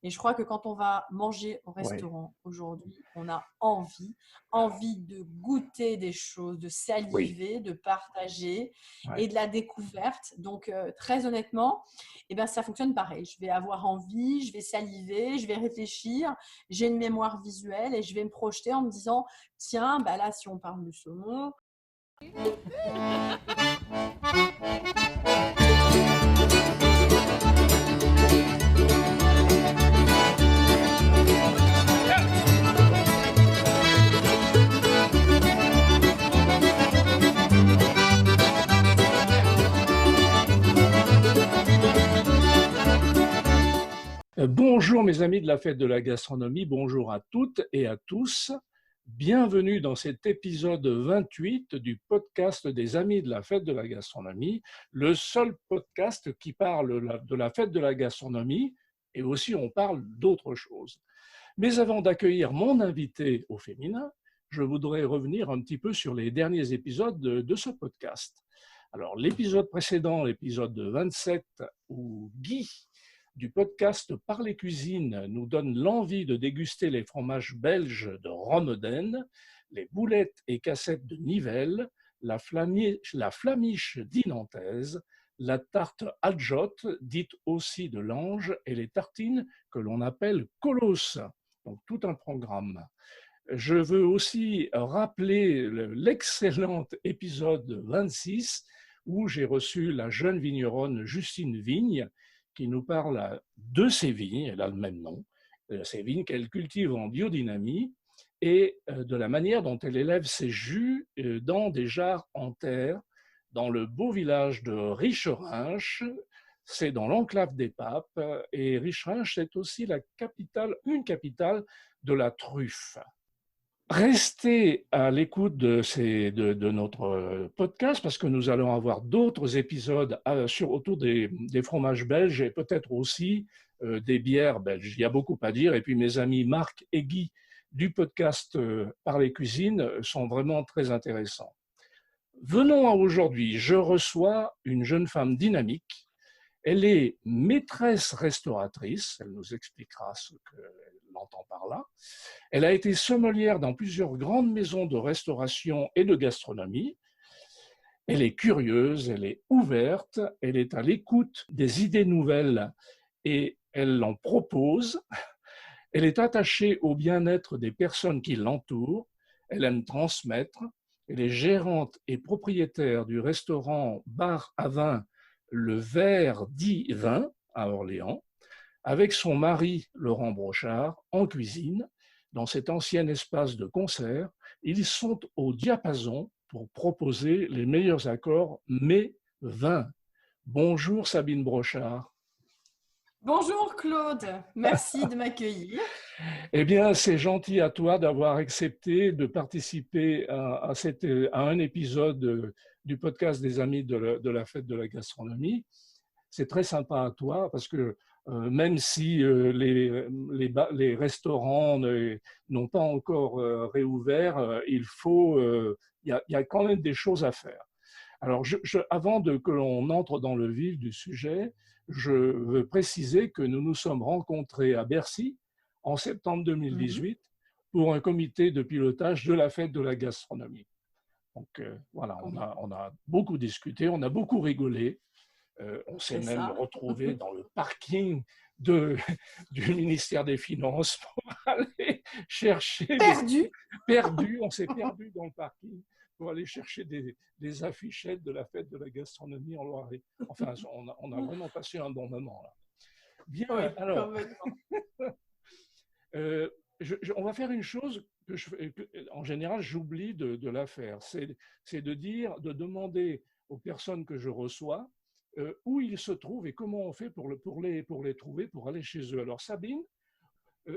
Et je crois que quand on va manger au Oui, restaurant aujourd'hui, on a envie de goûter des choses, de oui, saliver, de partager ouais. et de la découverte. Donc, très honnêtement, eh ben, ça fonctionne pareil. Je vais avoir envie, je vais saliver, je vais réfléchir, j'ai une mémoire visuelle et je vais me projeter en me disant, tiens, bah là, si on parle du saumon, Bonjour mes amis de la fête de la gastronomie, bonjour à toutes et à tous. Bienvenue dans cet épisode 28 du podcast des amis de la fête de la gastronomie, le seul podcast qui parle de la fête de la gastronomie et aussi on parle d'autres choses. Mais avant d'accueillir mon invité au féminin, je voudrais revenir un petit peu sur les derniers épisodes de ce podcast. Alors l'épisode précédent, l'épisode 27, où Guy du podcast Parler Cuisine nous donne l'envie de déguster les fromages belges de Romeden, les boulettes et cassettes de Nivelles, la flamiche dinantaise, la tarte adjotte, dite aussi de l'ange, et les tartines que l'on appelle colosse. Donc tout un programme. Je veux aussi rappeler l'excellent épisode 26 où j'ai reçu la jeune vigneronne Justine Vigne qui nous parle de ses vignes, elle a le même nom, ses vignes qu'elle cultive en biodynamie et de la manière dont elle élève ses jus dans des jarres en terre dans le beau village de Richerinche. C'est dans l'enclave des Papes et Richerinche, c'est aussi une capitale de la truffe. Restez à l'écoute de notre podcast parce que nous allons avoir d'autres épisodes autour des fromages belges et peut-être aussi des bières belges. Il y a beaucoup à dire. Et puis mes amis Marc et Guy du podcast Parler Cuisine sont vraiment très intéressants. Venons à aujourd'hui. Je reçois une jeune femme dynamique. Elle est maîtresse restauratrice. Elle nous expliquera ce qu'elle entend par là. Elle a été sommelière dans plusieurs grandes maisons de restauration et de gastronomie. Elle est curieuse, elle est ouverte, elle est à l'écoute des idées nouvelles et elle en propose. Elle est attachée au bien-être des personnes qui l'entourent. Elle aime transmettre. Elle est gérante et propriétaire du restaurant Bar à vin Le Verre dit Vin à Orléans, avec son mari Laurent Brochard en cuisine. Dans cet ancien espace de concert, ils sont au diapason pour proposer les meilleurs accords mais vin. Bonjour Sabine Brochard. bonjour Claude, merci de m'accueillir. Eh bien, c'est gentil à toi d'avoir accepté de participer à un épisode du podcast des Amis de la Fête de la Gastronomie. C'est très sympa à toi parce que même si les restaurants n'ont pas encore réouvert, il y a quand même des choses à faire. Alors, avant que l'on entre dans le vif du sujet, je veux préciser que nous nous sommes rencontrés à Bercy en septembre Mhm. 2018 pour un comité de pilotage de la fête de la gastronomie. Donc voilà, Oui, on a beaucoup discuté, on a beaucoup rigolé. On s'est c'est même ça. retrouvé dans le parking de, du ministère des Finances pour aller chercher Perdu. on s'est perdu dans le parking pour aller chercher des affichettes de la fête de la gastronomie en Loiret. Enfin, on a vraiment passé un bon moment là. Bien, Oui, alors, complètement. euh, on va faire une chose en général, j'oublie de la faire. C'est de demander aux personnes que je reçois où ils se trouvent et comment on fait pour les trouver, pour aller chez eux. Alors, Sabine,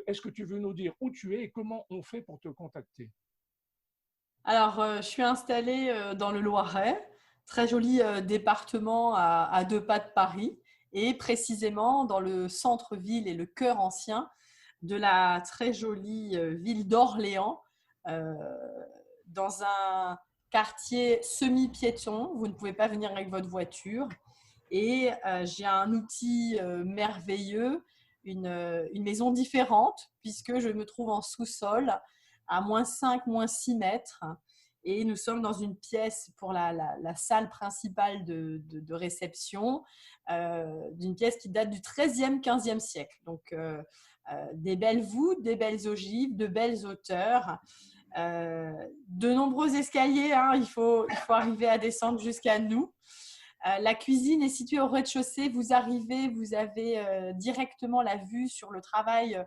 est-ce que tu veux nous dire où tu es et comment on fait pour te contacter? Alors, je suis installée dans le Loiret, très joli département à 2 pas de Paris, et précisément dans le centre-ville et le cœur ancien de la très jolie ville d'Orléans, euh, dans un quartier semi-piéton. Vous ne pouvez pas venir avec votre voiture. Et j'ai un outil merveilleux une maison différente puisque je me trouve en sous-sol à -5, -6 mètres. Et nous sommes dans une pièce pour la salle principale de réception, d'une pièce qui date du XIIIe, XVe siècle. Donc, des belles voûtes, des belles ogives, de belles hauteurs, de nombreux escaliers. Il faut arriver à descendre jusqu'à nous. La cuisine est située au rez-de-chaussée. Vous arrivez, vous avez directement la vue sur le travail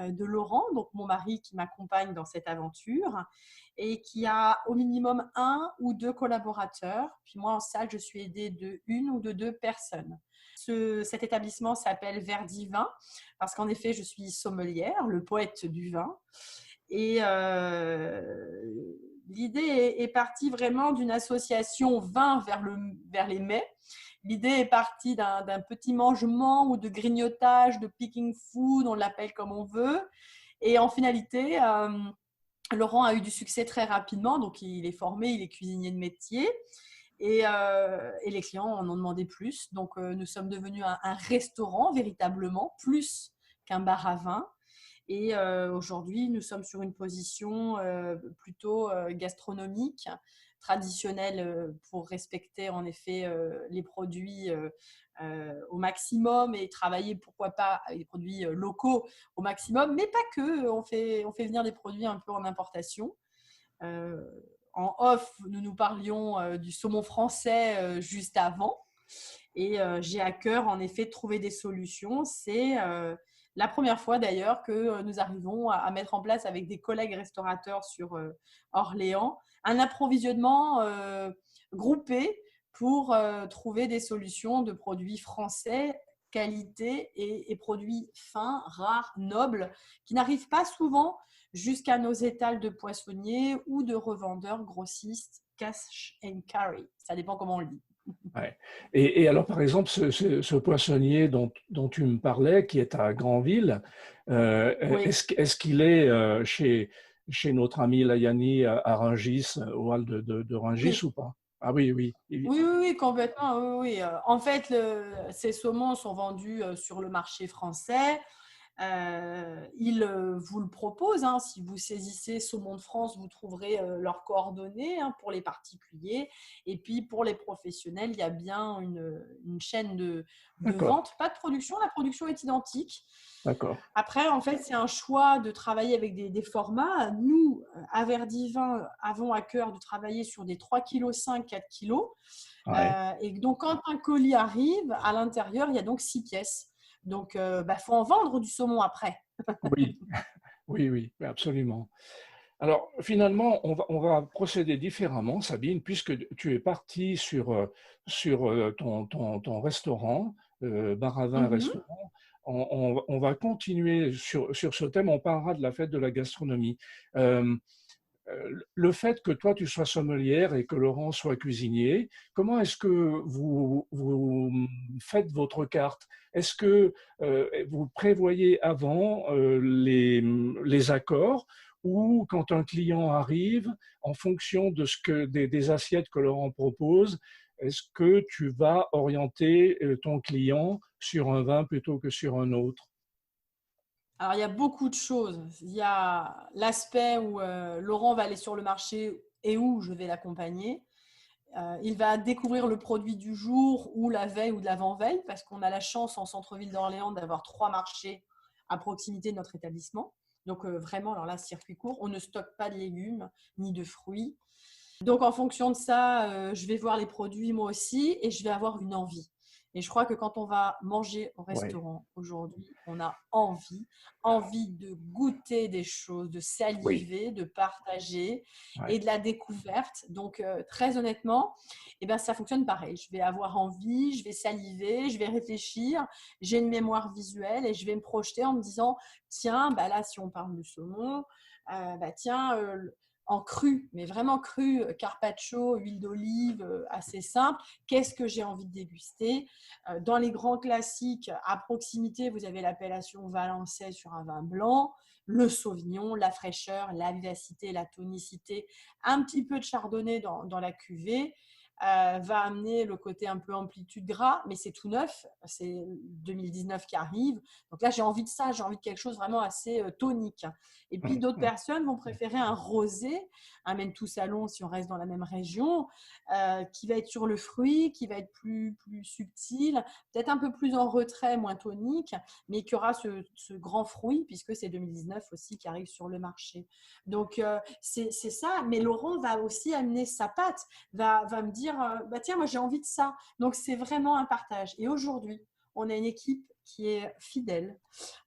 de Laurent, donc mon mari qui m'accompagne dans cette aventure et qui a au minimum 1 ou 2 collaborateurs. Puis moi, en salle, je suis aidée de 1 ou de 2 personnes. Cet établissement s'appelle Verdivin parce qu'en effet, je suis sommelière, le poète du vin. Et l'idée est partie vraiment d'une association vin vers les mets. L'idée est partie d'un petit mangement ou de grignotage, de picking food, on l'appelle comme on veut. Et en finalité, Laurent a eu du succès très rapidement, donc il est formé, il est cuisinier de métier. Et les clients en ont demandé plus. Donc, nous sommes devenus un restaurant véritablement, plus qu'un bar à vin. Et aujourd'hui, nous sommes sur une position plutôt gastronomique, traditionnelle pour respecter en effet les produits au maximum et travailler, pourquoi pas, avec des produits locaux au maximum, mais pas que. On fait venir des produits un peu en importation. En off, nous parlions du saumon français juste avant. Et j'ai à cœur, en effet, de trouver des solutions. C'est la première fois, d'ailleurs, que nous arrivons à mettre en place avec des collègues restaurateurs sur Orléans un approvisionnement groupé pour trouver des solutions de produits français, qualité et produits fins, rares, nobles, qui n'arrivent pas souvent jusqu'à nos étals de poissonniers ou de revendeurs grossistes cash and carry. Ça dépend comment on le dit. Ouais. Et alors, par exemple, ce poissonnier dont tu me parlais, qui est à Granville, Oui. est-ce qu'il est chez notre ami Layani à Rungis, au hall de Rungis Oui. ou pas? Ah oui, oui. Oui, complètement. Oui. En fait, ces saumons sont vendus sur le marché français. Ils vous le proposent. Si vous saisissez Saumon de France, vous trouverez leurs coordonnées pour les particuliers. Et puis, pour les professionnels, il y a bien une chaîne de D'accord, vente. Pas de production, la production est identique. d'accord. Après, en fait, c'est un choix de travailler avec des formats. Nous, à Verdivin, avons à cœur de travailler sur des 3,5 kg, 4 kg. Ouais. Et donc, quand un colis arrive, à l'intérieur, il y a donc 6 pièces. Donc, faut en vendre du saumon après. Oui, oui, absolument. Alors, finalement, on va procéder différemment, Sabine, puisque tu es partie sur ton restaurant, bar à vin Mhm. restaurant. On va continuer sur ce thème, on parlera de la fête de la gastronomie. Euh, le fait que toi, tu sois sommelière et que Laurent soit cuisinier, comment est-ce que vous faites votre carte? Est-ce que vous prévoyez avant les accords ou quand un client arrive, en fonction de des assiettes que Laurent propose, est-ce que tu vas orienter ton client sur un vin plutôt que sur un autre? Alors, il y a beaucoup de choses. Il y a l'aspect où Laurent va aller sur le marché et où je vais l'accompagner. Il va découvrir le produit du jour ou la veille ou de l'avant-veille parce qu'on a la chance en centre-ville d'Orléans d'avoir 3 marchés à proximité de notre établissement. Donc vraiment, alors là, circuit court, on ne stocke pas de légumes ni de fruits. Donc en fonction de ça, je vais voir les produits moi aussi et je vais avoir une envie. Et je crois que quand on va manger au Oui, restaurant aujourd'hui, on a envie de goûter des choses, de oui, saliver, de partager et ouais, de la découverte. Donc très honnêtement, ça fonctionne pareil. Je vais avoir envie, je vais saliver, je vais réfléchir, j'ai une mémoire visuelle et je vais me projeter en me disant, tiens, là si on parle de saumon, tiens, en cru, mais vraiment cru, carpaccio, huile d'olive, assez simple. Qu'est-ce que j'ai envie de déguster? Dans les grands classiques, à proximité, vous avez l'appellation valençay sur un vin blanc, le sauvignon, la fraîcheur, la vivacité, la tonicité, un petit peu de chardonnay dans la cuvée. va amener le côté un peu amplitude gras, mais c'est tout neuf, c'est 2019 qui arrive. Donc là, j'ai envie de ça, j'ai envie de quelque chose vraiment assez tonique. Et puis d'autres personnes vont préférer un rosé, un Mentou Salon si on reste dans la même région, qui va être sur le fruit, qui va être plus subtil, peut-être un peu plus en retrait, moins tonique, mais qui aura ce grand fruit puisque c'est 2019 aussi qui arrive sur le marché. Donc c'est ça, mais Laurent va aussi amener sa patte, va me dire tiens, moi j'ai envie de ça. Donc c'est vraiment un partage. Et aujourd'hui, on a une équipe qui est fidèle.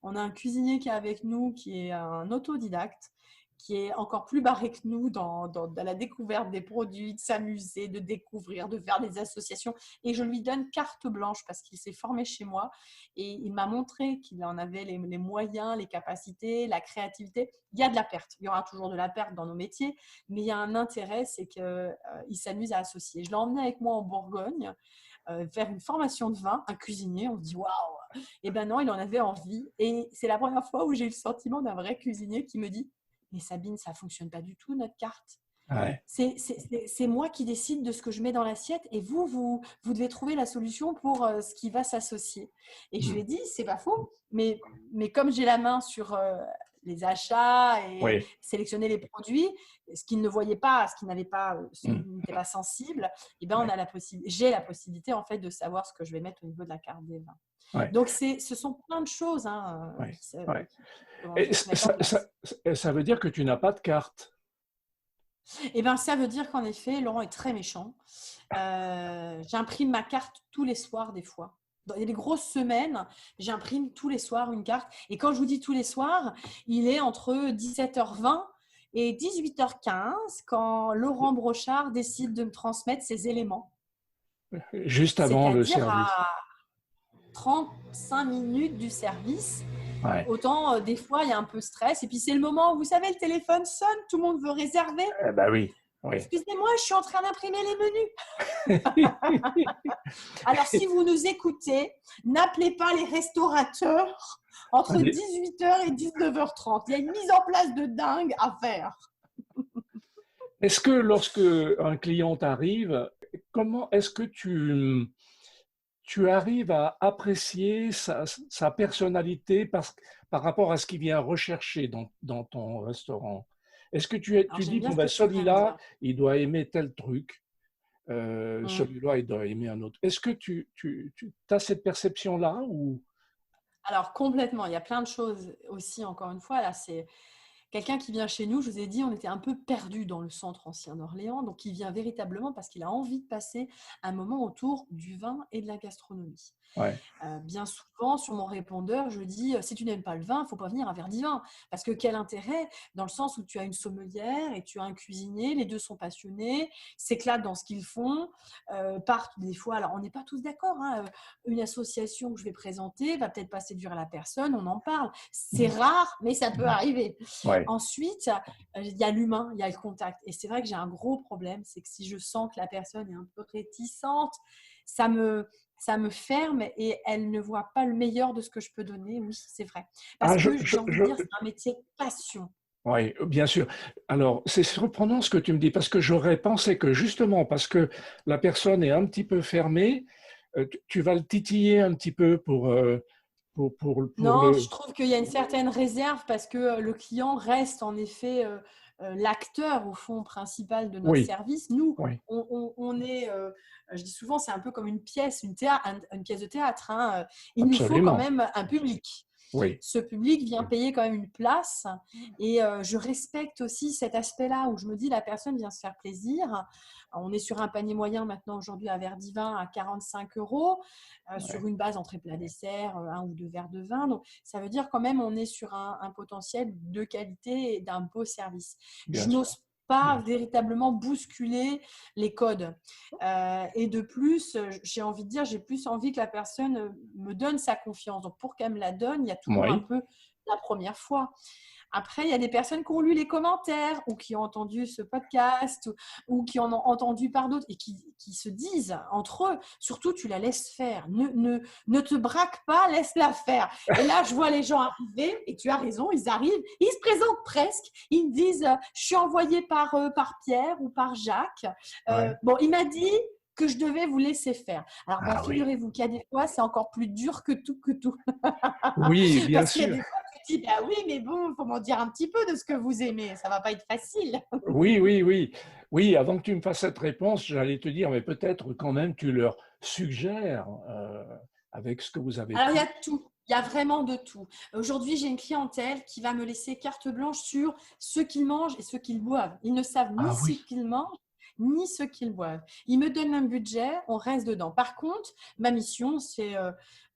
On a un cuisinier qui est avec nous, qui est un autodidacte, qui est encore plus barré que nous dans la découverte des produits, de s'amuser, de découvrir, de faire des associations. Et je lui donne carte blanche parce qu'il s'est formé chez moi et il m'a montré qu'il en avait les moyens, les capacités, la créativité. Il y a de la perte. Il y aura toujours de la perte dans nos métiers, mais il y a un intérêt, c'est qu'il s'amuse à associer. Je l'ai emmené avec moi en Bourgogne vers une formation de vin, un cuisinier. On se dit waouh! Et ben non, il en avait envie. Et c'est la première fois où j'ai eu le sentiment d'un vrai cuisinier qui me dit mais Sabine, ça ne fonctionne pas du tout, notre carte. Ouais. C'est moi qui décide de ce que je mets dans l'assiette et vous devez trouver la solution pour ce qui va s'associer. Et je lui ai dit, c'est pas faux, mais comme j'ai la main sur les achats et sélectionner les produits, ce qu'il ne voyait pas, ce qui n'avait pas, n'était pas sensible, et ben j'ai la possibilité en fait de savoir ce que je vais mettre au niveau de la carte des vins. Ouais. Donc ce sont plein de choses. Et ça veut dire que tu n'as pas de carte. Eh bien, ça veut dire qu'en effet, Laurent est très méchant. J'imprime ma carte tous les soirs, des fois. Dans les grosses semaines, j'imprime tous les soirs une carte. Et quand je vous dis tous les soirs, il est entre 17h20 et 18h15 quand Laurent Brochard décide de me transmettre ses éléments. Juste avant le service. C'est-à-dire à 35 minutes du service. Ouais. Autant, des fois, il y a un peu de stress. Et puis, c'est le moment où, vous savez, le téléphone sonne, tout le monde veut réserver. Oui. Excusez-moi, je suis en train d'imprimer les menus. Alors, si vous nous écoutez, n'appelez pas les restaurateurs entre 18h et 19h30. Il y a une mise en place de dingue à faire. Est-ce que lorsque un client t'arrive, comment est-ce que tu arrives à apprécier sa personnalité par rapport à ce qu'il vient rechercher dans ton restaurant? Est-ce que tu dis, bon, celui-là, il doit aimer tel truc, celui-là, il doit aimer un autre. Est-ce que tu as cette perception-là ou... Alors, complètement. Il y a plein de choses aussi, encore une fois. Là, c'est quelqu'un qui vient chez nous. Je vous ai dit, on était un peu perdu dans le centre ancien d'Orléans. Donc, il vient véritablement parce qu'il a envie de passer un moment autour du vin et de la gastronomie. Ouais. Bien souvent, sur mon répondeur, je dis si tu n'aimes pas le vin, il ne faut pas venir à Verdivin. Parce que quel intérêt, dans le sens où tu as une sommelière et tu as un cuisinier, les deux sont passionnés, s'éclatent dans ce qu'ils font, partent des fois. Alors, on n'est pas tous d'accord. Hein, une association que je vais présenter va peut-être pas séduire la personne, on en parle. C'est rare, mais ça peut arriver. Ouais. Ensuite, il y a l'humain, il y a le contact. Et c'est vrai que j'ai un gros problème, c'est que si je sens que la personne est un peu réticente, ça me ferme et elle ne voit pas le meilleur de ce que je peux donner. Oui, c'est vrai. Parce que j'ai envie de dire, c'est un métier passion. Oui, bien sûr. Alors, c'est surprenant ce que tu me dis, parce que j'aurais pensé que justement, parce que la personne est un petit peu fermée, tu vas le titiller un petit peu pour non, je trouve qu'il y a une certaine réserve parce que le client reste en effet l'acteur au fond principal de notre service. Nous, on est, je dis souvent, c'est un peu comme une pièce, une pièce de théâtre. Hein. Il nous faut quand même un public. Oui. Ce public vient payer quand même une place et je respecte aussi cet aspect-là où je me dis la personne vient se faire plaisir. On est sur un panier moyen maintenant aujourd'hui à Verdivin à 45 € sur une base entrée plat dessert, 1 ou 2 verres de vin. Donc ça veut dire quand même on est sur un potentiel de qualité et d'un beau service. Je n'ose pas véritablement bousculer les codes. Et de plus, j'ai envie de dire, j'ai plus envie que la personne me donne sa confiance. Donc, pour qu'elle me la donne, il y a toujours un peu la première fois. Après, il y a des personnes qui ont lu les commentaires ou qui ont entendu ce podcast ou qui en ont entendu par d'autres et qui se disent entre eux, surtout tu la laisses faire, ne te braque pas, laisse-la faire. Et là, je vois les gens arriver et tu as raison, ils arrivent, ils se présentent presque, ils me disent je suis envoyé par Pierre ou par Jacques. Bon, il m'a dit que je devais vous laisser faire. Alors, Ah oui. figurez-vous qu'il y a des fois, c'est encore plus dur que tout, que tout. Oui, bien Parce qu'il y a sûr. des fois, tu te dis, bah oui, mais bon, il faut m'en dire un petit peu de ce que vous aimez. Ça ne va pas être facile. Oui, oui, oui. Oui, avant que tu me fasses cette réponse, j'allais te dire, mais peut-être quand même tu leur suggères, avec ce que vous avez Alors, il y fait. a tout. Il y a vraiment de tout. Aujourd'hui, j'ai une clientèle qui va me laisser carte blanche sur ce qu'ils mangent et ce qu'ils boivent. Ils ne savent ni Ah ce oui, qu'ils mangent, ni ce qu'ils boivent. Ils me donnent un budget, on reste dedans. Par contre, ma mission, c'est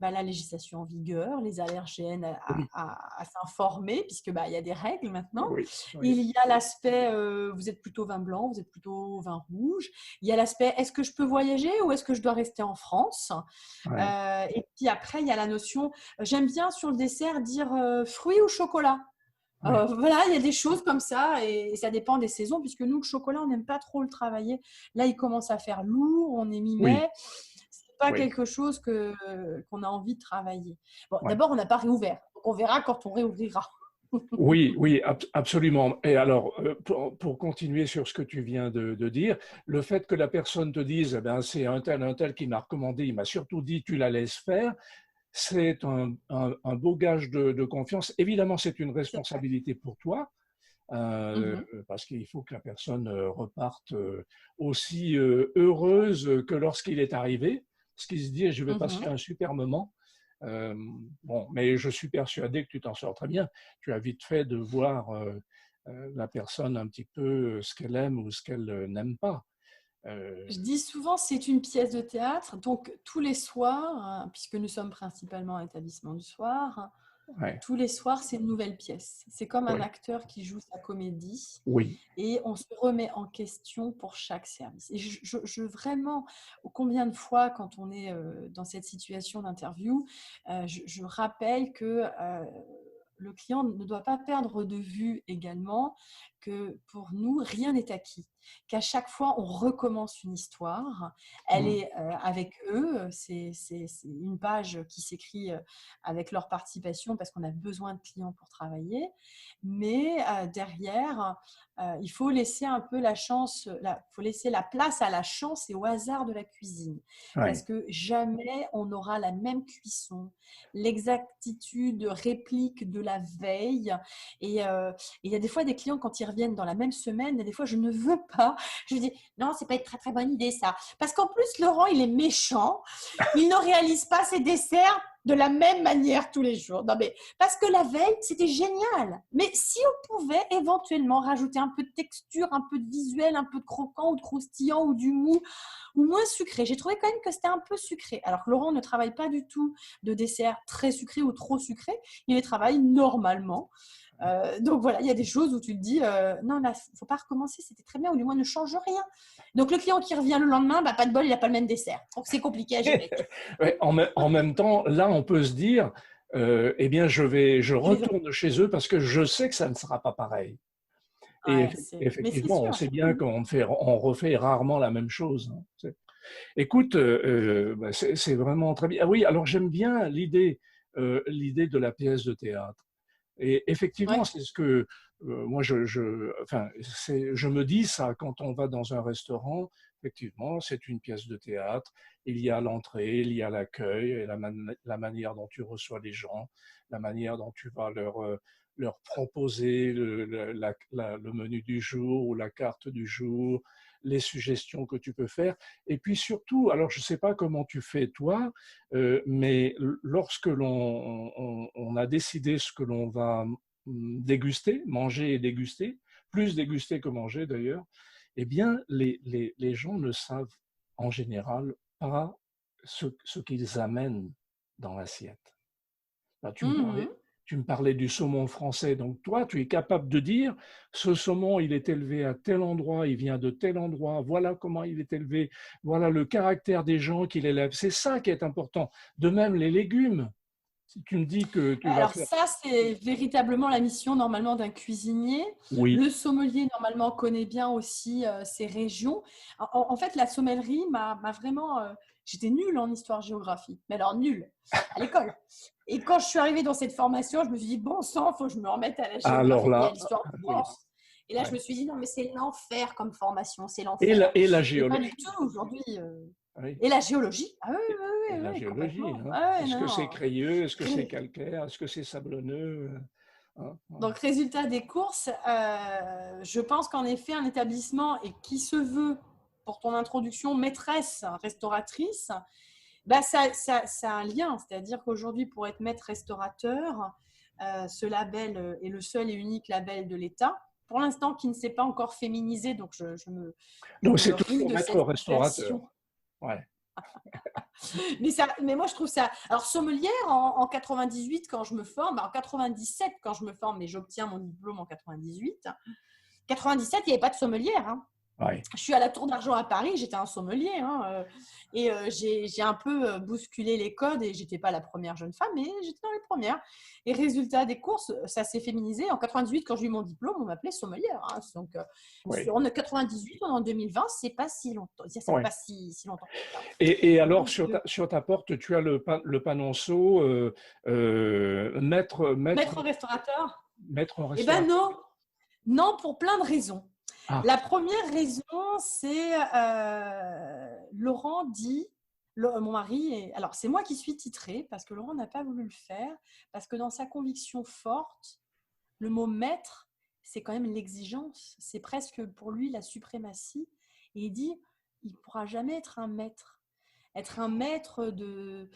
la législation en vigueur, les allergènes oui, à s'informer, puisque il y a des règles maintenant. oui, oui. Il y a l'aspect, vous êtes plutôt vin blanc, vous êtes plutôt vin rouge. Il y a l'aspect, est-ce que je peux voyager ou est-ce que je dois rester en France? Ouais, Et puis après, il y a la notion, j'aime bien sur le dessert dire fruits ou chocolat. ouais, Voilà, il y a des choses comme ça et ça dépend des saisons puisque nous, le chocolat, on n'aime pas trop le travailler. Là, il commence à faire lourd, on est oui, mi-mai. C'est pas oui, quelque chose qu'on a envie de travailler. Bon, ouais. d'abord, on n'a pas réouvert. Donc, on verra quand on réouvrira. Oui, oui, absolument. Et alors, pour continuer sur ce que tu viens de dire, le fait que la personne te dise, eh ben, c'est un tel qui m'a recommandé, il m'a surtout dit, tu la laisses faire, c'est un beau gage de confiance. Évidemment, c'est une C'est vrai. responsabilité pour toi, Mhm, parce qu'il faut que la personne reparte aussi heureuse que lorsqu'il est arrivé, parce qu'il se dit, je vais passer mhm. un super moment. Euh, bon, mais je suis persuadé que tu t'en sors très bien. Tu as vite fait de voir la personne un petit peu ce qu'elle aime ou ce qu'elle n'aime pas. Euh, Je dis souvent, c'est une pièce de théâtre. Donc, tous les soirs, puisque nous sommes principalement un établissement du soir, ouais, tous les soirs, c'est une nouvelle pièce. C'est comme un ouais, acteur qui joue sa comédie oui, et on se remet en question pour chaque service. Et vraiment, combien de fois, quand on est dans cette situation d'interview, je rappelle que le client ne doit pas perdre de vue également que pour nous, rien n'est acquis. Qu'à chaque fois, on recommence une histoire. Elle mm, est avec eux. C'est une page qui s'écrit avec leur participation parce qu'on a besoin de clients pour travailler. Mais derrière, il faut laisser un peu la chance, il faut laisser la place à la chance et au hasard de la cuisine. Parce ouais, que jamais on aura la même cuisson, l'exactitude réplique de la veille. Et il y a des fois des clients, quand ils reviennent dans la même semaine, et des fois, je ne veux pas. Je dis, non, c'est pas une très très bonne idée ça. Parce qu'en plus, Laurent, il est méchant. Il ne réalise pas ses desserts de la même manière tous les jours. Non, mais parce que la veille, c'était génial. Mais si on pouvait éventuellement rajouter un peu de texture, un peu de visuel, un peu de croquant ou de croustillant ou du mou ou moins sucré. J'ai trouvé quand même que c'était un peu sucré. Alors que Laurent ne travaille pas du tout de dessert très sucré ou trop sucré. Il les travaille normalement. Donc voilà, il y a des choses où tu te dis non, là, il ne faut pas recommencer, c'était très bien, ou du moins ne change rien. Donc le client qui revient le lendemain, pas de bol, il n'a pas le même dessert. Donc c'est compliqué à gérer. ouais, en même temps, là, on peut se dire, eh bien, je retourne chez eux parce que je sais que ça ne sera pas pareil. Et Ouais, mais c'est effectivement, on sûr. sait bien on refait rarement la même chose, hein. Écoute, bah, c'est vraiment très bien. Ah oui, alors j'aime bien l'idée de la pièce de théâtre. Et effectivement, Ouais. c'est ce que moi, enfin, je me dis ça quand on va dans un restaurant. Effectivement, c'est une pièce de théâtre. Il y a l'entrée, il y a l'accueil, et la manière dont tu reçois les gens, la manière dont tu vas leur proposer le menu du jour ou la carte du jour, les suggestions que tu peux faire. Et puis surtout, alors je ne sais pas comment tu fais toi, mais lorsque on a décidé ce que l'on va déguster, manger et déguster, plus déguster que manger d'ailleurs, eh bien, les gens ne savent en général pas ce qu'ils amènent dans l'assiette. Là, Mhm. tu me parlais du saumon français. Donc, toi, tu es capable de dire, ce saumon, il est élevé à tel endroit, il vient de tel endroit, voilà comment il est élevé, voilà le caractère des gens qu'il élève. C'est ça qui est important. De même, les légumes. Si tu me dis que tu vas Alors faire... ça, c'est véritablement la mission normalement d'un cuisinier. Oui, Le sommelier, normalement, connaît bien aussi ces régions. En fait, la sommellerie m'a vraiment... j'étais nulle en histoire-géographie, mais alors nulle, à l'école. Et quand je suis arrivée dans cette formation, je me suis dit, bon sang, il faut que je me remette à la alors géographie et à là, l'histoire de oui, France. Et là, je ouais. me suis dit, non, mais c'est l'enfer comme formation, c'est Et l'enfer. et la Et pas du géologie. tout aujourd'hui. Oui. Et la géologie, ah oui, Et oui, oui, la oui, géologie, complètement. hein. Ah ouais, Est-ce que c'est non, crayeux? Est-ce que c'est non. calcaire? Est-ce que c'est sablonneux? Hein, hein. Donc, résultat des courses, je pense qu'en effet, un établissement et qui se veut, pour ton introduction, maîtresse, restauratrice, bah, ça a un lien. C'est-à-dire qu'aujourd'hui, pour être maître restaurateur, ce label est le seul et unique label de l'État, pour l'instant qui ne s'est pas encore féminisé. Donc, je Donc me c'est ris toujours de maître cette restaurateur. situation. Ouais. Mais moi, je trouve ça. Alors, sommelière, en 98, quand je me forme, en 97, quand je me forme, mais j'obtiens mon diplôme en 98. 97, il n'y avait pas de sommelière. Hein. Ouais. Je suis à la Tour d'Argent à Paris, j'étais un sommelier. Hein, et j'ai un peu bousculé les codes et j'étais pas la première jeune femme, mais j'étais dans les premières. Et résultat des courses, ça s'est féminisé. En 98, quand j'ai eu mon diplôme, on m'appelait sommelière. Hein. Donc, Oui. en 98, en 2020, c'est pas si longtemps. C'est Ouais. pas si longtemps que ça. Et alors, Donc, sur ta porte, tu as le panonceau maître restaurateur? maître Eh ben restaurateur. non, non, pour plein de raisons. Ah, La première raison, c'est Laurent dit, mon mari, alors c'est moi qui suis titrée parce que Laurent n'a pas voulu le faire, parce que dans sa conviction forte, le mot maître, c'est quand même l'exigence, c'est presque pour lui la suprématie. Et il dit, il ne pourra jamais être un maître. Être un maître de...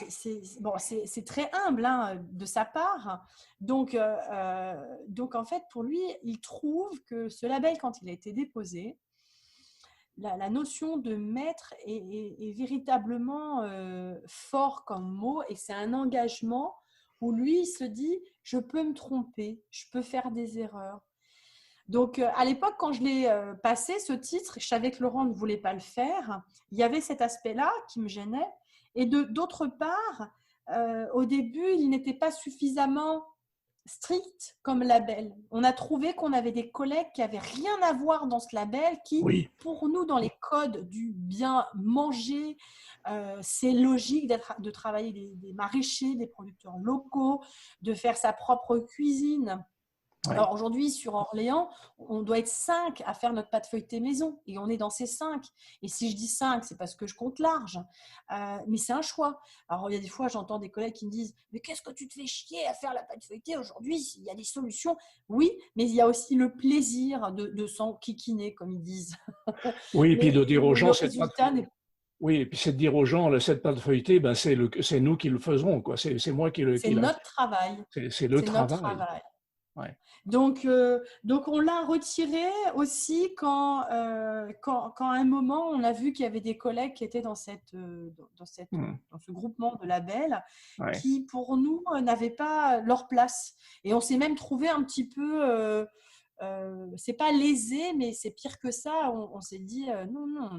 C'est très humble hein, de sa part. Donc, en fait, pour lui, il trouve que ce label, quand il a été déposé, la notion de maître est véritablement fort comme mot et c'est un engagement où lui, il se dit, je peux me tromper, je peux faire des erreurs. Donc, à l'époque, quand je l'ai passé, ce titre, je savais que Laurent ne voulait pas le faire. Il y avait cet aspect-là qui me gênait. Et d'autre part, au début, il n'était pas suffisamment strict comme label. On a trouvé qu'on avait des collègues qui n'avaient rien à voir dans ce label, qui, oui, pour nous, dans les codes du bien manger, c'est logique de travailler des maraîchers, des producteurs locaux, de faire sa propre cuisine. ouais, Alors aujourd'hui, sur Orléans, on doit être 5 à faire notre pâte feuilletée maison et on est dans ces 5. Et si je dis 5, c'est parce que je compte large. Mais c'est un choix. Alors il y a des fois, j'entends des collègues qui me disent « Mais qu'est-ce que tu te fais chier à faire la pâte feuilletée aujourd'hui? Il y a des solutions. » Oui, mais il y a aussi le plaisir de s'enquiquiner, comme ils disent. oui. Et puis de Mais dire aux le gens, résultat n'est oui, et puis c'est de dire aux gens, cette pâte feuilletée, ben c'est nous qui le faisons, quoi. C'est moi c'est qui la, notre travail. c'est le C'est notre travail. travail. Ouais. Donc on l'a retiré aussi quand à un moment, on a vu qu'il y avait des collègues qui étaient Hmm. dans ce groupement de labels Ouais. qui, pour nous, n'avaient pas leur place. Et on s'est même trouvé un petit peu, c'est pas lésé, mais c'est pire que ça. On s'est dit, non, non,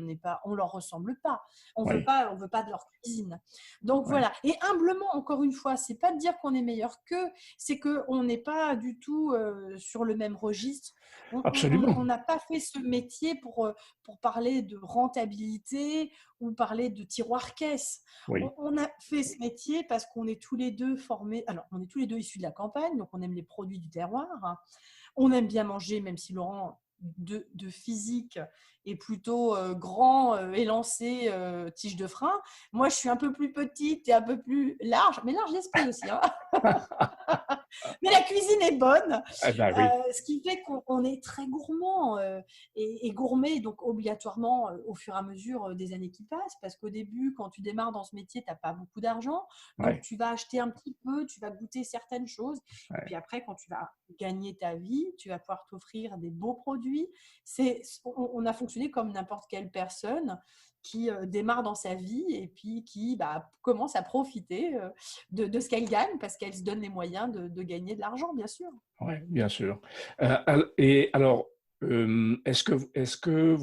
on leur ressemble pas. Ouais. On veut pas de leur cuisine. Donc Ouais. voilà. Et humblement, encore une fois, c'est pas de dire qu'on est meilleur qu'eux, c'est qu'on n'est pas du tout sur le même registre. On Absolument. n'a pas fait ce métier pour parler de rentabilité ou parler de tiroir-caisse. Oui. On a fait ce métier parce qu'on est tous les deux formés. Alors, on est tous les deux issus de la campagne, donc on aime les produits du terroir. On aime bien manger, même si Laurent, de physique, est plutôt grand, élancé, tige de frein. Moi, je suis un peu plus petite et un peu plus large, mais large d'esprit aussi. Hein. Mais la cuisine est bonne, Eh ben oui. ce qui fait qu'on est très gourmand et gourmet, donc obligatoirement au fur et à mesure des années qui passent, parce qu'au début, quand tu démarres dans ce métier, tu n'as pas beaucoup d'argent, donc Ouais. tu vas acheter un petit peu, tu vas goûter certaines choses, et Ouais. puis après, quand tu vas gagner ta vie, tu vas pouvoir t'offrir des beaux produits. On a fonctionné comme n'importe quelle personne qui démarre dans sa vie et puis qui commence à profiter de ce qu'elle gagne parce qu'elle se donne les moyens de gagner de l'argent, bien sûr. Ouais, bien sûr. Et alors, est-ce que est-ce que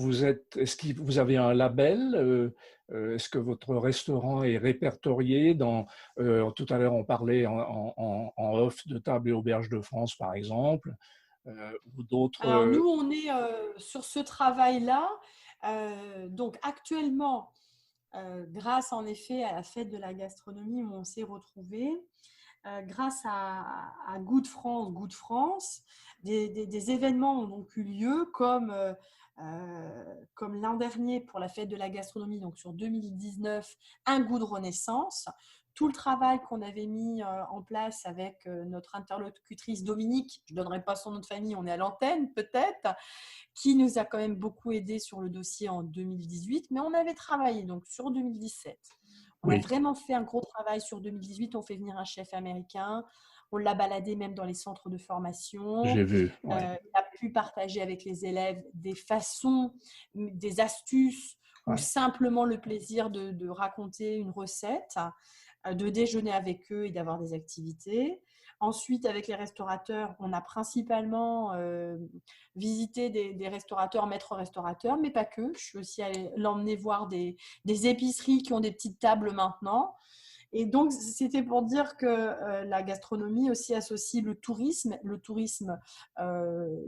vous avez un label? Est-ce que votre restaurant est répertorié dans, tout à l'heure on parlait en off de Table et Auberge de France, par exemple, ou d'autres. Alors nous, on est sur ce travail-là. Donc actuellement, grâce en effet à la fête de la gastronomie où on s'est retrouvés, grâce à Goût de France, des événements ont donc eu lieu comme l'an dernier pour la fête de la gastronomie, donc sur 2019, un goût de renaissance. Tout le travail qu'on avait mis en place avec notre interlocutrice Dominique, je ne donnerai pas son nom de famille, on est à l'antenne peut-être, qui nous a quand même beaucoup aidé sur le dossier en 2018, mais on avait travaillé donc sur 2017. On a Oui, vraiment fait un gros travail sur 2018. On fait venir un chef américain. On l'a baladé même dans les centres de formation. j'ai vu. Ouais, Il a pu partager avec les élèves des façons, des astuces ou ouais. simplement le plaisir de raconter une recette, de déjeuner avec eux et d'avoir des activités. Ensuite, avec les restaurateurs, on a principalement visité des restaurateurs, maîtres restaurateurs, mais pas que. Je suis aussi allée l'emmener voir des épiceries qui ont des petites tables maintenant. Et donc, c'était pour dire que la gastronomie aussi associe le tourisme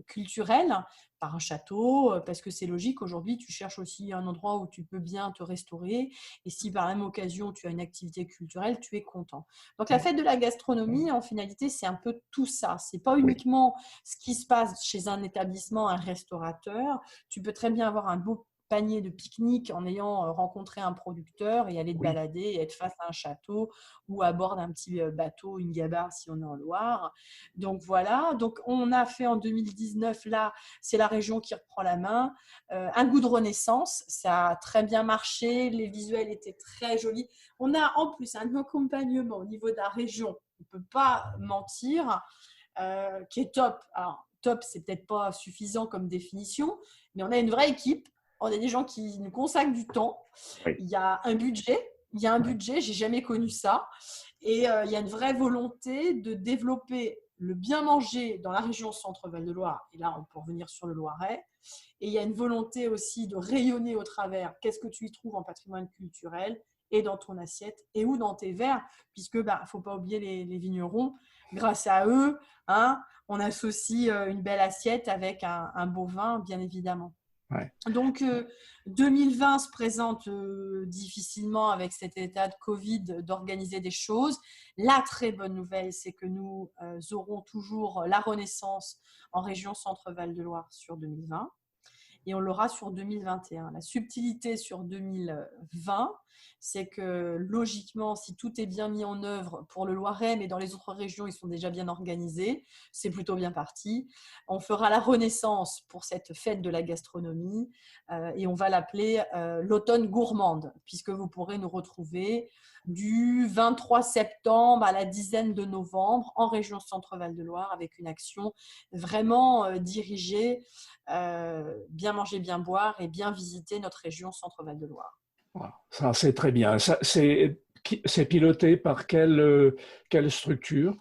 culturel par un château, parce que c'est logique, aujourd'hui, tu cherches aussi un endroit où tu peux bien te restaurer. Et si par la même occasion, tu as une activité culturelle, tu es content. Donc, la fête de la gastronomie, en finalité, c'est un peu tout ça. Ce n'est pas Oui, uniquement ce qui se passe chez un établissement, un restaurateur. Tu peux très bien avoir un beau panier de pique-nique en ayant rencontré un producteur et aller te oui. balader et être face à un château ou à bord d'un petit bateau, une gabarre si on est en Loire. Donc voilà, donc on a fait en 2019, là, c'est la région qui reprend la main. Un goût de renaissance, ça a très bien marché, les visuels étaient très jolis. On a en plus un accompagnement au niveau de la région, on ne peut pas mentir, qui est top. Alors, top, c'est peut-être pas suffisant comme définition, mais on a une vraie équipe. On a des gens qui nous consacrent du temps. Oui, Il y a un budget. Il y a un oui. budget, j'ai jamais connu ça. Et il y a une vraie volonté de développer le bien manger dans la région Centre-Val de Loire. Et là, on peut revenir sur le Loiret. Et il y a une volonté aussi de rayonner au travers. Qu'est-ce que tu y trouves en patrimoine culturel et dans ton assiette et ou dans tes verres, puisque faut pas oublier les vignerons. Grâce à eux, hein, on associe une belle assiette avec un beau vin, bien évidemment. Ouais. Donc, 2020 se présente difficilement avec cet état de Covid d'organiser des choses. La très bonne nouvelle, c'est que nous aurons toujours la Renaissance en région Centre-Val de Loire sur 2020 et on l'aura sur 2021. La subtilité sur 2020, c'est que logiquement, si tout est bien mis en œuvre pour le Loiret, mais dans les autres régions, ils sont déjà bien organisés, c'est plutôt bien parti. On fera la renaissance pour cette fête de la gastronomie et on va l'appeler l'automne gourmande, puisque vous pourrez nous retrouver du 23 septembre à la dizaine de novembre en région Centre-Val de Loire avec une action vraiment dirigée bien manger, bien boire et bien visiter notre région Centre-Val de Loire. Voilà. Ça, c'est très bien. Ça, c'est piloté par quelle structure?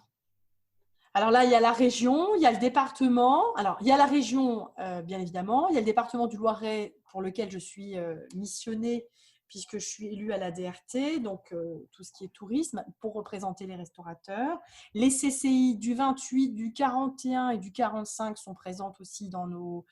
Alors là, il y a la région, il y a le département. Alors, il y a la région, bien évidemment. Il y a le département du Loiret pour lequel je suis missionnée puisque je suis élue à la DRT, donc tout ce qui est tourisme, pour représenter les restaurateurs. Les CCI du 28, du 41 et du 45 sont présentes aussi dans nos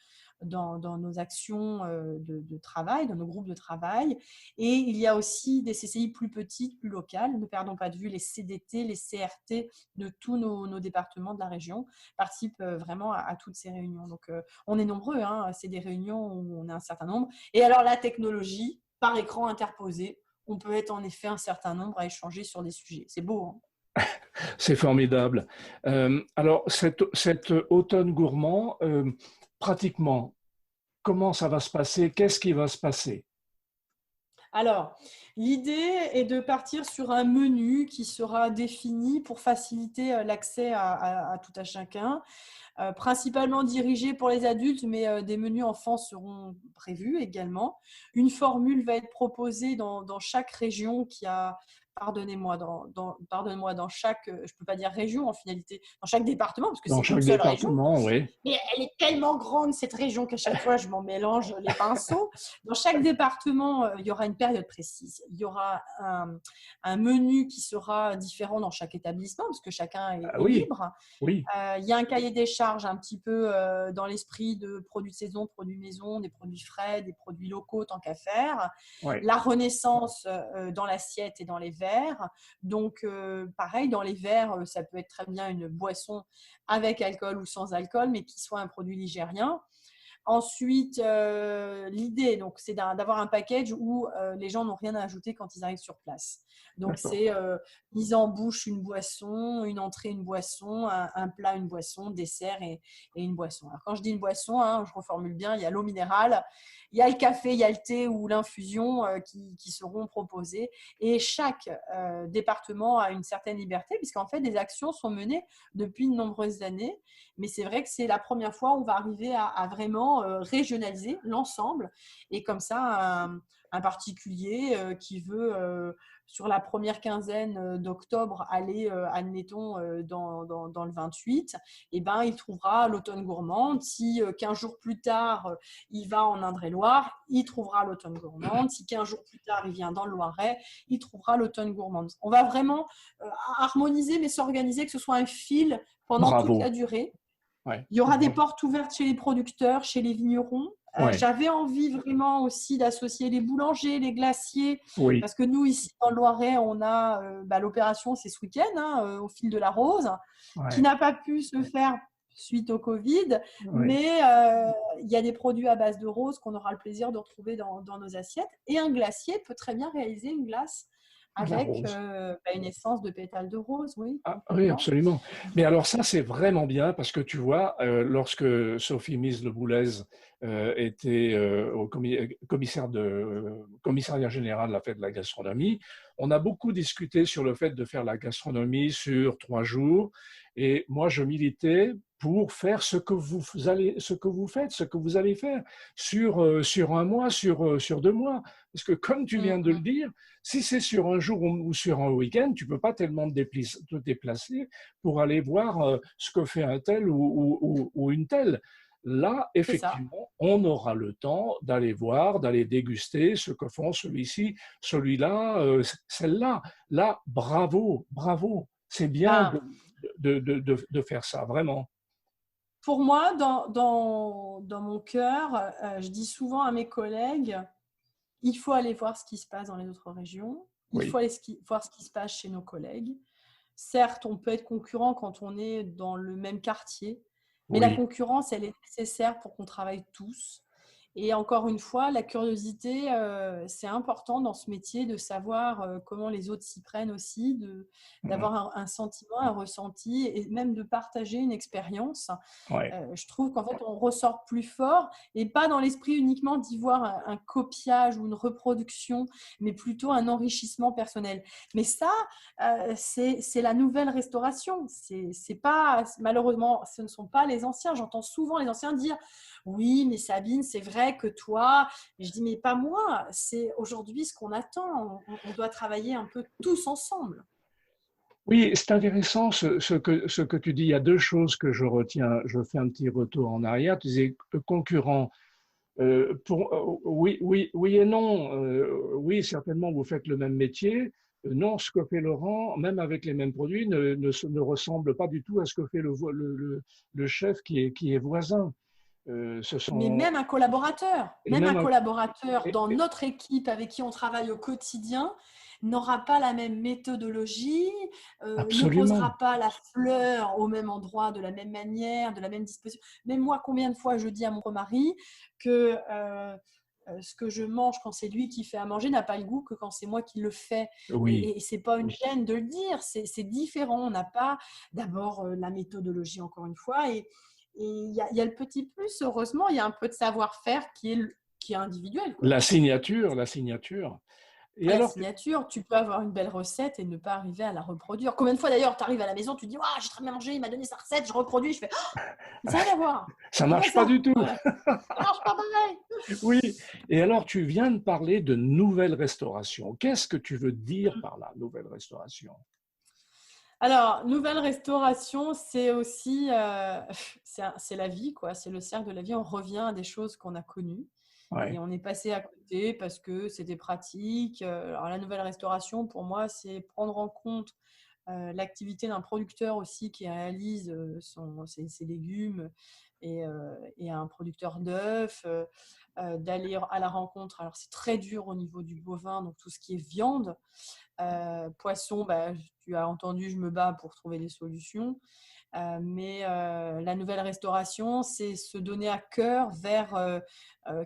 actions de travail, dans nos groupes de travail. Et il y a aussi des CCI plus petites, plus locales. Ne perdons pas de vue les CDT, les CRT de tous nos départements de la région participent vraiment à toutes ces réunions. Donc, on est nombreux, hein, c'est des réunions où on est un certain nombre. Et alors, la technologie, par écran interposé, on peut être en effet un certain nombre à échanger sur des sujets. C'est beau, hein. C'est formidable. Alors, cet automne gourmand, pratiquement, comment ça va se passer? Qu'est-ce qui va se passer? Alors, l'idée est de partir sur un menu qui sera défini pour faciliter l'accès à tout à chacun, principalement dirigé pour les adultes, mais des menus enfants seront prévus également. Une formule va être proposée dans chaque région qui a, pardonnez-moi, dans chaque, je ne peux pas dire région en finalité, dans chaque département, parce que Dans c'est une chaque seule région. département, oui. Mais elle est tellement grande, cette région, qu'à chaque fois, je m'en mélange les pinceaux. Dans chaque département, il y aura une période précise. Il y aura un menu qui sera différent dans chaque établissement, parce que chacun est Ah oui, libre. oui, Il y a un cahier des charges un petit peu dans l'esprit de produits de saison, produits maison, des produits frais, des produits locaux, tant qu'à faire. oui, La renaissance dans l'assiette et dans les verres. verres. Donc, pareil, dans les verres, ça peut être très bien une boisson avec alcool ou sans alcool, mais qui soit un produit ligérien. Ensuite, l'idée, donc, c'est d'avoir un package où les gens n'ont rien à ajouter quand ils arrivent sur place. Donc, D'accord. c'est mise en bouche une boisson, une entrée une boisson, un plat une boisson, dessert et une boisson. Alors, quand je dis une boisson, je reformule bien, il y a l'eau minérale, il y a le café, il y a le thé ou l'infusion qui seront proposés. Et chaque département a une certaine liberté, puisqu'en fait, des actions sont menées depuis de nombreuses années. Mais c'est vrai que c'est la première fois où on va arriver à vraiment régionaliser l'ensemble. Et comme ça, un particulier qui veut, sur la première quinzaine d'octobre, aller, admettons, dans le 28, eh ben, il trouvera l'automne gourmande. Si 15 jours plus tard, il va en Indre-et-Loire, il trouvera l'automne gourmande. Si 15 jours plus tard, il vient dans le Loiret, il trouvera l'automne gourmande. On va vraiment harmoniser, mais s'organiser, que ce soit un fil pendant toute la Bravo. durée. Ouais. Il y aura des Bravo. portes ouvertes chez les producteurs, chez les vignerons. Ouais. J'avais envie vraiment aussi d'associer les boulangers, les glaciers, Oui. parce que nous, ici, dans le Loiret, on a l'opération, c'est ce week-end, au fil de la rose, qui Ouais. n'a pas pu se faire suite au Covid, Ouais. mais il y a des produits à base de rose qu'on aura le plaisir de retrouver dans nos assiettes. Et un glacier peut très bien réaliser une glace À la avec rose. une essence de pétales de rose, oui, Ah, oui, complètement. absolument. Mais alors ça, c'est vraiment bien parce que tu vois, lorsque Sophie Mise Le Boulez était au commissariat général de la fête de la gastronomie, on a beaucoup discuté sur le fait de faire la gastronomie sur 3 jours. Et moi, je militais pour faire ce que vous faites, ce que vous allez faire sur un mois, sur 2 mois. Parce que comme tu viens de le dire, si c'est sur un jour ou sur un week-end, tu ne peux pas tellement te déplacer pour aller voir ce que fait un tel ou une telle. Là, C'est ça. effectivement, on aura le temps d'aller voir, d'aller déguster ce que font celui-ci, celui-là, celle-là. Là, bravo, bravo. C'est bien Ben, de faire ça, vraiment. pour moi, dans mon cœur, je dis souvent à mes collègues, il faut aller voir ce qui se passe dans les autres régions, il faut Oui, aller voir ce qui se passe chez nos collègues. Certes, on peut être concurrent quand on est dans le même quartier, mais la oui, concurrence, elle est nécessaire pour qu'on travaille tous. Et encore une fois, la curiosité, c'est important dans ce métier de savoir comment les autres s'y prennent aussi, d'avoir un sentiment, un ressenti et même de partager une expérience. ouais. Je trouve qu'en fait, on ressort plus fort et pas dans l'esprit uniquement d'y voir un copiage ou une reproduction, mais plutôt un enrichissement personnel. Mais ça, c'est la nouvelle restauration. C'est pas, malheureusement, ce ne sont pas les anciens. J'entends souvent les anciens dire oui, mais Sabine, c'est vrai que toi, et je dis mais pas moi. C'est aujourd'hui ce qu'on attend. On doit travailler un peu tous ensemble. Oui, c'est intéressant ce que tu dis. Il y a deux choses que je retiens. Je fais un petit retour en arrière. Tu disais concurrent. Oui, oui, oui et non. Oui, certainement, vous faites le même métier. Non, ce que fait Laurent, même avec les mêmes produits, ne ressemble pas du tout à ce que fait le chef qui est voisin. Ce Mais sont, et même un même, collaborateur et- dans et- notre équipe avec qui on travaille au quotidien n'aura pas la même méthodologie, ne absolument. posera pas la fleur au même endroit, de la même manière, de la même disposition. Même moi, combien de fois je dis à mon mari que ce que je mange quand c'est lui qui fait à manger n'a pas le goût que quand c'est moi qui le fais. Oui. Et c'est pas une gêne de le dire, c'est différent. On n'a pas d'abord la méthodologie, encore une fois, et il y a le petit plus, heureusement, il y a un peu de savoir-faire qui est individuel, quoi. La signature, la signature. Et La alors, signature, tu peux avoir une belle recette et ne pas arriver à la reproduire. Combien de fois d'ailleurs, tu arrives à la maison, tu te dis ah, j'ai très bien mangé, il m'a donné sa recette, je reproduis, je fais oh, mais ça n'a rien à voir. ça C'est pas marche pas ça. du tout. Voilà. Ça marche pas pareil. Oui. Et alors, tu viens de parler de nouvelle restauration. Qu'est-ce que tu veux dire par la nouvelle restauration? Alors, nouvelle restauration, c'est aussi c'est la vie, quoi. C'est le cercle de la vie. On revient à des choses qu'on a connues. Et Ouais. on est passé à côté parce que c'était pratique. Alors, la nouvelle restauration, pour moi, c'est prendre en compte l'activité d'un producteur aussi qui réalise ses légumes et un producteur d'œufs, d'aller à la rencontre. Alors, c'est très dur au niveau du bovin, donc tout ce qui est viande. Poisson, tu as entendu, je me bats pour trouver des solutions. Mais la nouvelle restauration, c'est se donner à cœur vers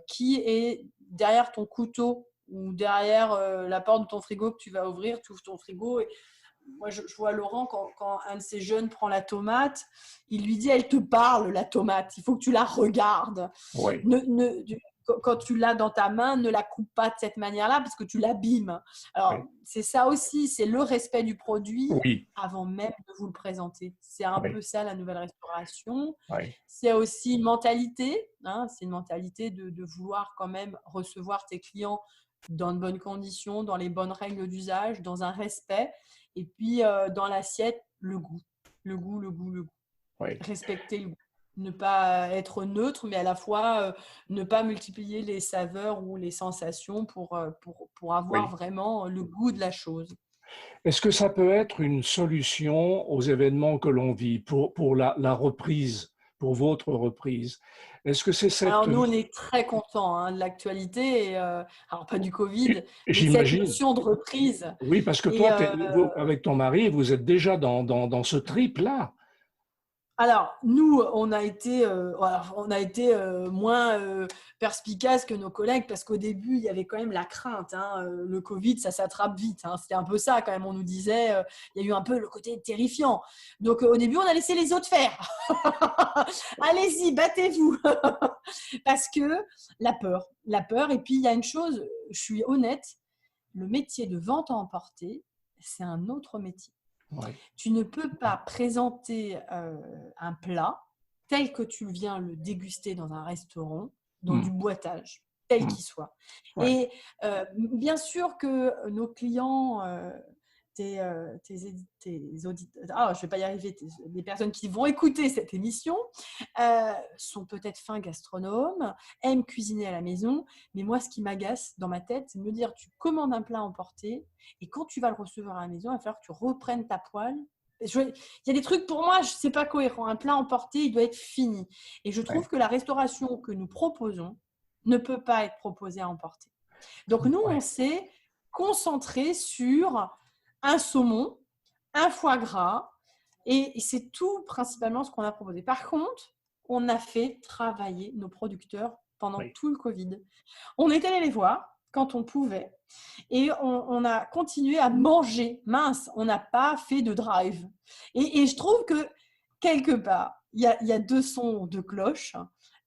qui est derrière ton couteau ou derrière la porte de ton frigo que tu vas ouvrir. Tu ouvres ton frigo et moi, je vois Laurent, quand un de ses jeunes prend la tomate, il lui dit, elle te parle, la tomate, il faut que tu la regardes. Oui, Quand tu l'as dans ta main, ne la coupe pas de cette manière-là parce que tu l'abîmes. Alors, oui, c'est ça aussi, c'est le respect du produit oui, avant même de vous le présenter. C'est un oui, peu ça, la nouvelle restauration. oui, C'est aussi une mentalité, hein, c'est une mentalité de vouloir quand même recevoir tes clients dans de bonnes conditions, dans les bonnes règles d'usage, dans un respect. Et puis, dans l'assiette, le goût. Le goût, le goût, le goût. oui. Respecter le goût. Ne pas être neutre, mais à la fois ne pas multiplier les saveurs ou les sensations pour avoir Oui. vraiment le goût de la chose. Est-ce que ça peut être une solution aux événements que l'on vit pour la reprise, pour votre reprise? Est-ce que c'est cette... Alors nous, on est très contents hein, de l'actualité, alors pas du Covid, mais cette J'imagine. notion de reprise. Oui, parce que Et toi, avec ton mari, vous êtes déjà dans ce trip-là. alors, nous, on a été moins perspicaces que nos collègues parce qu'au début, il y avait quand même la crainte. Hein, le Covid, ça s'attrape vite. Hein, c'était un peu ça quand même. On nous disait, il y a eu un peu le côté terrifiant. Donc, au début, on a laissé les autres faire. Allez-y, battez-vous. Parce que la peur. Et puis, il y a une chose, je suis honnête, le métier de vente à emporter, c'est un autre métier. Oui. Tu ne peux pas présenter un plat tel que tu viens le déguster dans un restaurant, dans du Mm, boitage, tel mm, qu'il soit. ouais. Et bien sûr que nos clients, tes auditeurs, je ne vais pas y arriver, les personnes qui vont écouter cette émission sont peut-être fins gastronomes, aiment cuisiner à la maison, mais moi, ce qui m'agace dans ma tête, c'est de me dire, tu commandes un plat emporté, et quand tu vas le recevoir à la maison, il va falloir que tu reprennes ta poêle. Il y a des trucs pour moi, c'est pas cohérent. Un plat emporté, il doit être fini. Et je trouve Ouais. que la restauration que nous proposons ne peut pas être proposée à emporter. Donc nous, on Ouais. s'est concentré sur un saumon, un foie gras, et c'est tout principalement ce qu'on a proposé. Par contre, on a fait travailler nos producteurs pendant Oui. tout le Covid. On est allé les voir quand on pouvait et on a continué à manger. Mince, on n'a pas fait de drive. Et je trouve que quelque part, il y a deux sons de cloche.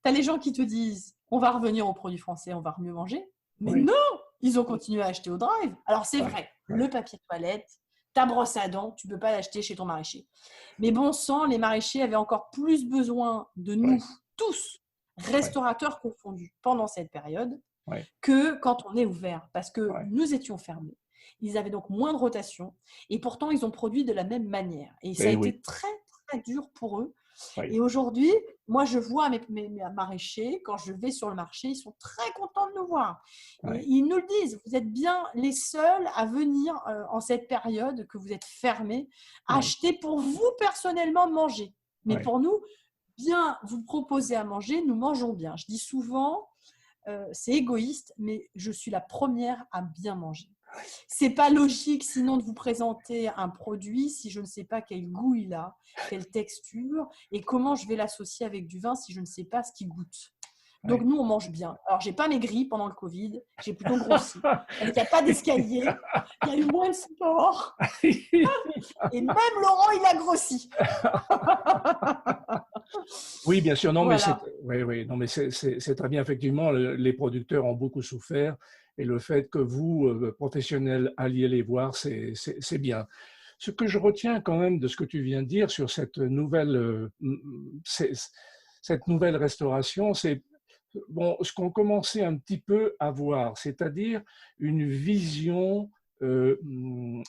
Tu as les gens qui te disent on va revenir aux produits français, on va mieux manger. Mais Oui. non, ils ont continué à acheter au drive. Alors c'est Ouais. vrai, Ouais. le papier toilette, ta brosse à dents, tu ne peux pas l'acheter chez ton maraîcher. Mais bon sang, les maraîchers avaient encore plus besoin de nous, Ouais. tous, Ouais. restaurateurs confondus, pendant cette période, Ouais. que quand on est ouvert, parce que Ouais. nous étions fermés. Ils avaient donc moins de rotation et pourtant ils ont produit de la même manière. Et ça a Eh oui. été très, très dur pour eux. Oui. Et aujourd'hui, moi, je vois mes maraîchers, quand je vais sur le marché, ils sont très contents de nous voir. Et Ouais. ils nous le disent, vous êtes bien les seuls à venir en cette période que vous êtes fermés, Ouais. acheter pour vous personnellement manger. Mais Ouais. pour nous, bien vous proposer à manger, nous mangeons bien. Je dis souvent, c'est égoïste, mais je suis la première à bien manger. C'est pas logique sinon de vous présenter un produit si je ne sais pas quel goût il a, quelle texture et comment je vais l'associer avec du vin si je ne sais pas ce qu'il goûte. Donc Ouais. nous, on mange bien. Alors, j'ai pas maigri pendant le Covid, j'ai plutôt grossi. C'est-à-dire qu'il n'y a pas d'escalier, il y a eu moins de sport et même Laurent, il a grossi. Oui, bien sûr. Non, mais Voilà. oui, oui. Non, mais c'est très bien. Effectivement, les producteurs ont beaucoup souffert et le fait que vous, professionnels, alliez les voir, c'est bien. Ce que je retiens quand même de ce que tu viens de dire sur cette nouvelle restauration, c'est bon, ce qu'on commençait un petit peu à voir, c'est-à-dire une vision, une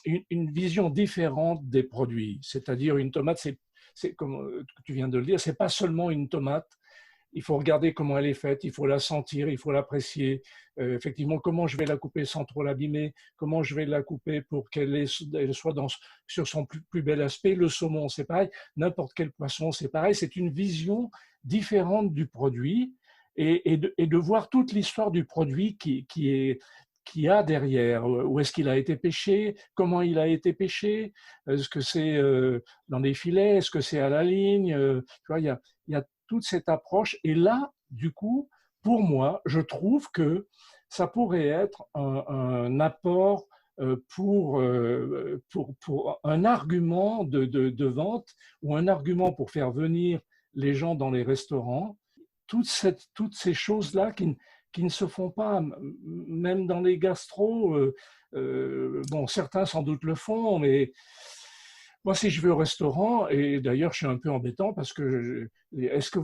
vision différente des produits. C'est-à-dire une tomate, c'est comme tu viens de le dire, c'est pas seulement une tomate. il faut regarder comment elle est faite, il faut la sentir, il faut l'apprécier. Effectivement, comment je vais la couper sans trop l'abîmer, comment je vais la couper pour qu'elle soit sur son plus bel aspect. Le saumon, c'est pareil. N'importe quel poisson, c'est pareil. C'est une vision différente du produit et de voir toute l'histoire du produit qui a derrière, où est-ce qu'il a été pêché, comment il a été pêché, est-ce que c'est dans des filets, est-ce que c'est à la ligne, tu vois, il y a toute cette approche. Et là, du coup, pour moi, je trouve que ça pourrait être un apport pour un argument de vente ou un argument pour faire venir les gens dans les restaurants. Toutes ces choses-là qui ne se font pas, même dans les gastros. Bon, certains sans doute le font, mais moi, si je vais au restaurant, et d'ailleurs, je suis un peu embêtant parce que est-ce que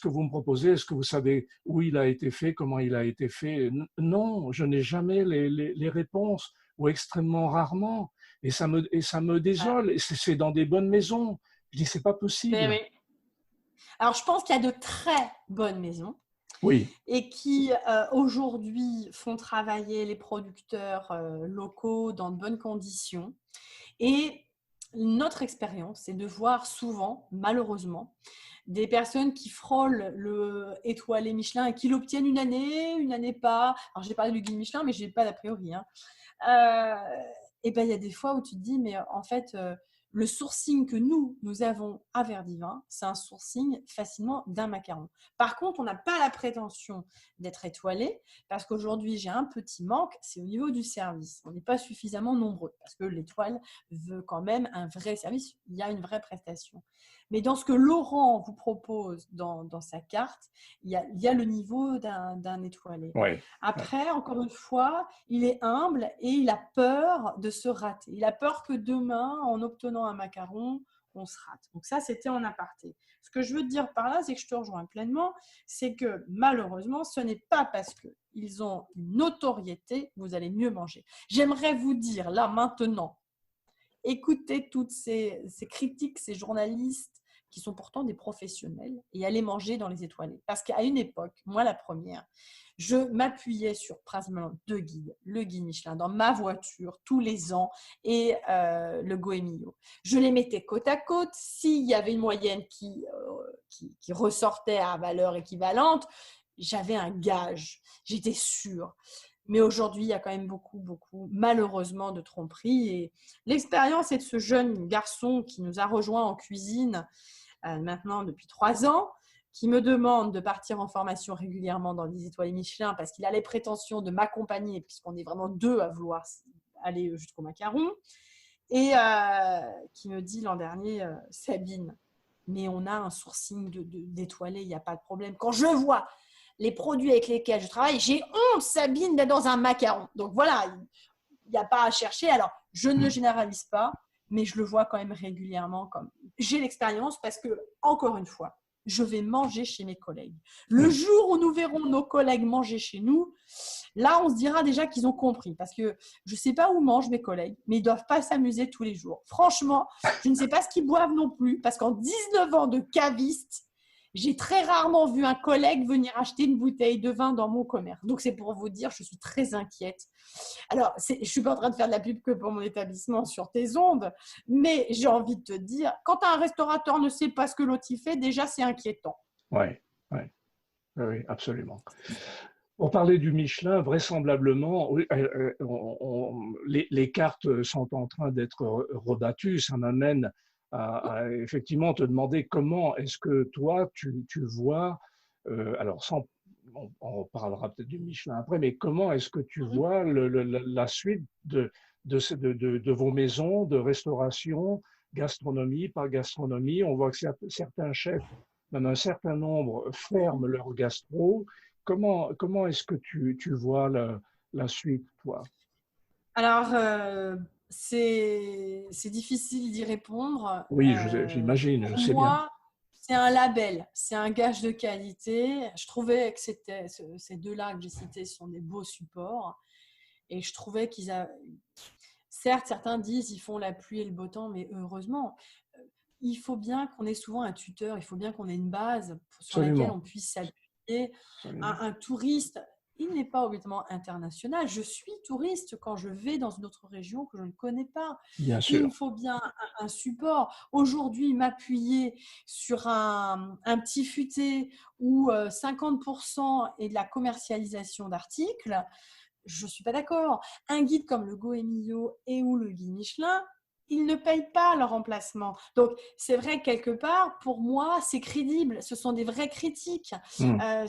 vous me proposez, est-ce que vous savez où il a été fait, comment il a été fait? Non, je n'ai jamais les réponses ou extrêmement rarement. Et ça me Ouais. désole. Et c'est dans des bonnes maisons. Je dis, c'est pas Mais possible. oui. Alors, je pense qu'il y a de très bonnes maisons Oui, et qui aujourd'hui font travailler les producteurs locaux dans de bonnes conditions. Et notre expérience, c'est de voir souvent, malheureusement, des personnes qui frôlent le étoilé Michelin et qui l'obtiennent une année pas. Alors, j'ai parlé du guide Michelin, mais je n'ai pas d'a priori. Hein. Et ben, il y a des fois où tu te dis, mais en fait, le sourcing que nous avons à Verdivin, c'est un sourcing facilement d'un macaron. Par contre, on n'a pas la prétention d'être étoilé parce qu'aujourd'hui, j'ai un petit manque, c'est au niveau du service. On n'est pas suffisamment nombreux parce que l'étoile veut quand même un vrai service, il y a une vraie prestation. Mais dans ce que Laurent vous propose dans sa carte, il y a le niveau d'un étoilé. ouais. Après, encore une fois, il est humble et il a peur de se rater. Il a peur que demain, en obtenant un macaron, on se rate. Donc ça, c'était en aparté. Ce que je veux te dire par là, c'est que je te rejoins pleinement, c'est que malheureusement, ce n'est pas parce qu'ils ont une notoriété que vous allez mieux manger. J'aimerais vous dire là maintenant, écoutez toutes ces critiques, ces journalistes qui sont pourtant des professionnels et allez manger dans les étoilés. Parce qu'à une époque, moi la première, je m'appuyais sur principalement deux guides, le guide Michelin dans ma voiture tous les ans et le Goemio. Je les mettais côte à côte. S'il y avait une moyenne qui ressortait à valeur équivalente, j'avais un gage, j'étais sûre. Mais aujourd'hui, il y a quand même beaucoup, beaucoup, malheureusement, de tromperies. Et l'expérience est de ce jeune garçon qui nous a rejoints en cuisine maintenant depuis 3 ans, qui me demande de partir en formation régulièrement dans des étoiles Michelin parce qu'il a les prétentions de m'accompagner, puisqu'on est vraiment deux à vouloir aller jusqu'au macaron. Et qui me dit l'an dernier, Sabine, mais on a un sourcing d'étoilé, il n'y a pas de problème. Quand je vois les produits avec lesquels je travaille, j'ai honte, Sabine, d'être dans un macaron. Donc voilà, il n'y a pas à chercher. Alors, je ne le généralise pas, mais je le vois quand même régulièrement. J'ai l'expérience parce que, encore une fois, je vais manger chez mes collègues. Le jour où nous verrons nos collègues manger chez nous, là, on se dira déjà qu'ils ont compris. Parce que je ne sais pas où mangent mes collègues, mais ils ne doivent pas s'amuser tous les jours. Franchement, je ne sais pas ce qu'ils boivent non plus, parce qu'en 19 ans de caviste, j'ai très rarement vu un collègue venir acheter une bouteille de vin dans mon commerce. Donc, c'est pour vous dire, je suis très inquiète. Alors, je ne suis pas en train de faire de la pub que pour mon établissement sur tes ondes, mais j'ai envie de te dire, quand un restaurateur ne sait pas ce que l'autre y fait, déjà, c'est inquiétant. Ouais, ouais, oui, absolument. Pour parler du Michelin, vraisemblablement, oui, les cartes sont en train d'être rebattues. Ça m'amène à effectivement te demander comment est-ce que toi, tu vois, alors on parlera peut-être du Michelin après, mais comment est-ce que tu vois la suite de vos maisons de restauration, gastronomie, par gastronomie? On voit que certains chefs, même un certain nombre, ferment leur gastro. Comment est-ce que tu vois la suite, toi? Alors, c'est difficile d'y répondre. Oui, j'imagine, je Pour sais bien. moi, c'est un label, c'est un gage de qualité. Je trouvais que ces deux-là que j'ai cités sont des beaux supports. Et je trouvais qu'ils avaient… Certes, certains disent ils font la pluie et le beau temps, mais heureusement, il faut bien qu'on ait souvent un tuteur, il faut bien qu'on ait une base sur laquelle Absolument. on puisse s'appuyer. Absolument. Un touriste, il n'est pas obligatoirement international. Je suis touriste quand je vais dans une autre région que je ne connais pas. Bien Il sûr. me faut bien un support. Aujourd'hui, m'appuyer sur un petit futé où 50% est de la commercialisation d'articles, je ne suis pas d'accord. Un guide comme le Goemio et ou le guide Michelin, ils ne payent pas leur emplacement. Donc, c'est vrai, quelque part, pour moi, c'est crédible. Ce sont des vraies critiques. Mm.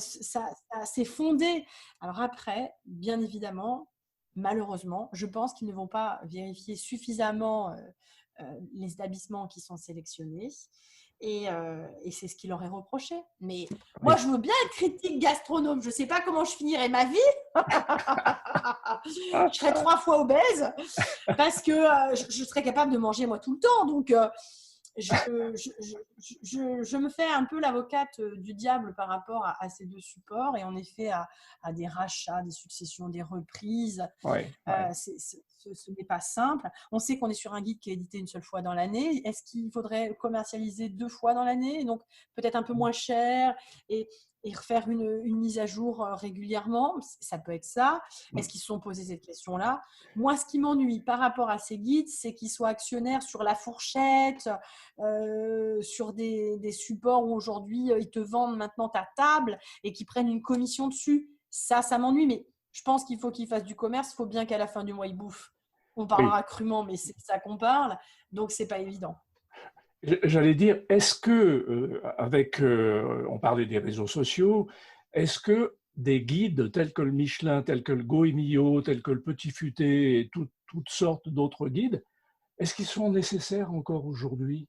C'est fondé. Alors après, bien évidemment, malheureusement, je pense qu'ils ne vont pas vérifier suffisamment les établissements qui sont sélectionnés. Et c'est ce qui leur est reproché. Mais moi, Oui. je veux bien être critique gastronome. Je ne sais pas comment je finirai ma vie. Je serais 3 fois obèse parce que je serais capable de manger moi tout le temps. Donc, je me fais un peu l'avocate du diable par rapport à ces deux supports et en effet à des rachats, des successions, des reprises. Ouais, ouais. Ce n'est pas simple. On sait qu'on est sur un guide qui est édité une seule fois dans l'année. Est-ce qu'il faudrait commercialiser 2 fois dans l'année, donc peut-être un peu moins cher et refaire une mise à jour régulièrement? Ça peut être ça. Est-ce qu'ils se sont posés cette question-là? Moi, ce qui m'ennuie par rapport à ces guides, c'est qu'ils soient actionnaires sur la fourchette, sur des supports où aujourd'hui, ils te vendent maintenant ta table et qu'ils prennent une commission dessus. Ça m'ennuie, mais je pense qu'il faut qu'ils fassent du commerce. Il faut bien qu'à la fin du mois, ils bouffent. On Oui. parlera crûment, mais c'est de ça qu'on parle. Donc, c'est pas évident. J'allais dire, est-ce que, on parlait des réseaux sociaux, est-ce que des guides tels que le Michelin, tels que le Goemio, tels que le Petit Futé et toutes sortes d'autres guides, est-ce qu'ils sont nécessaires encore aujourd'hui?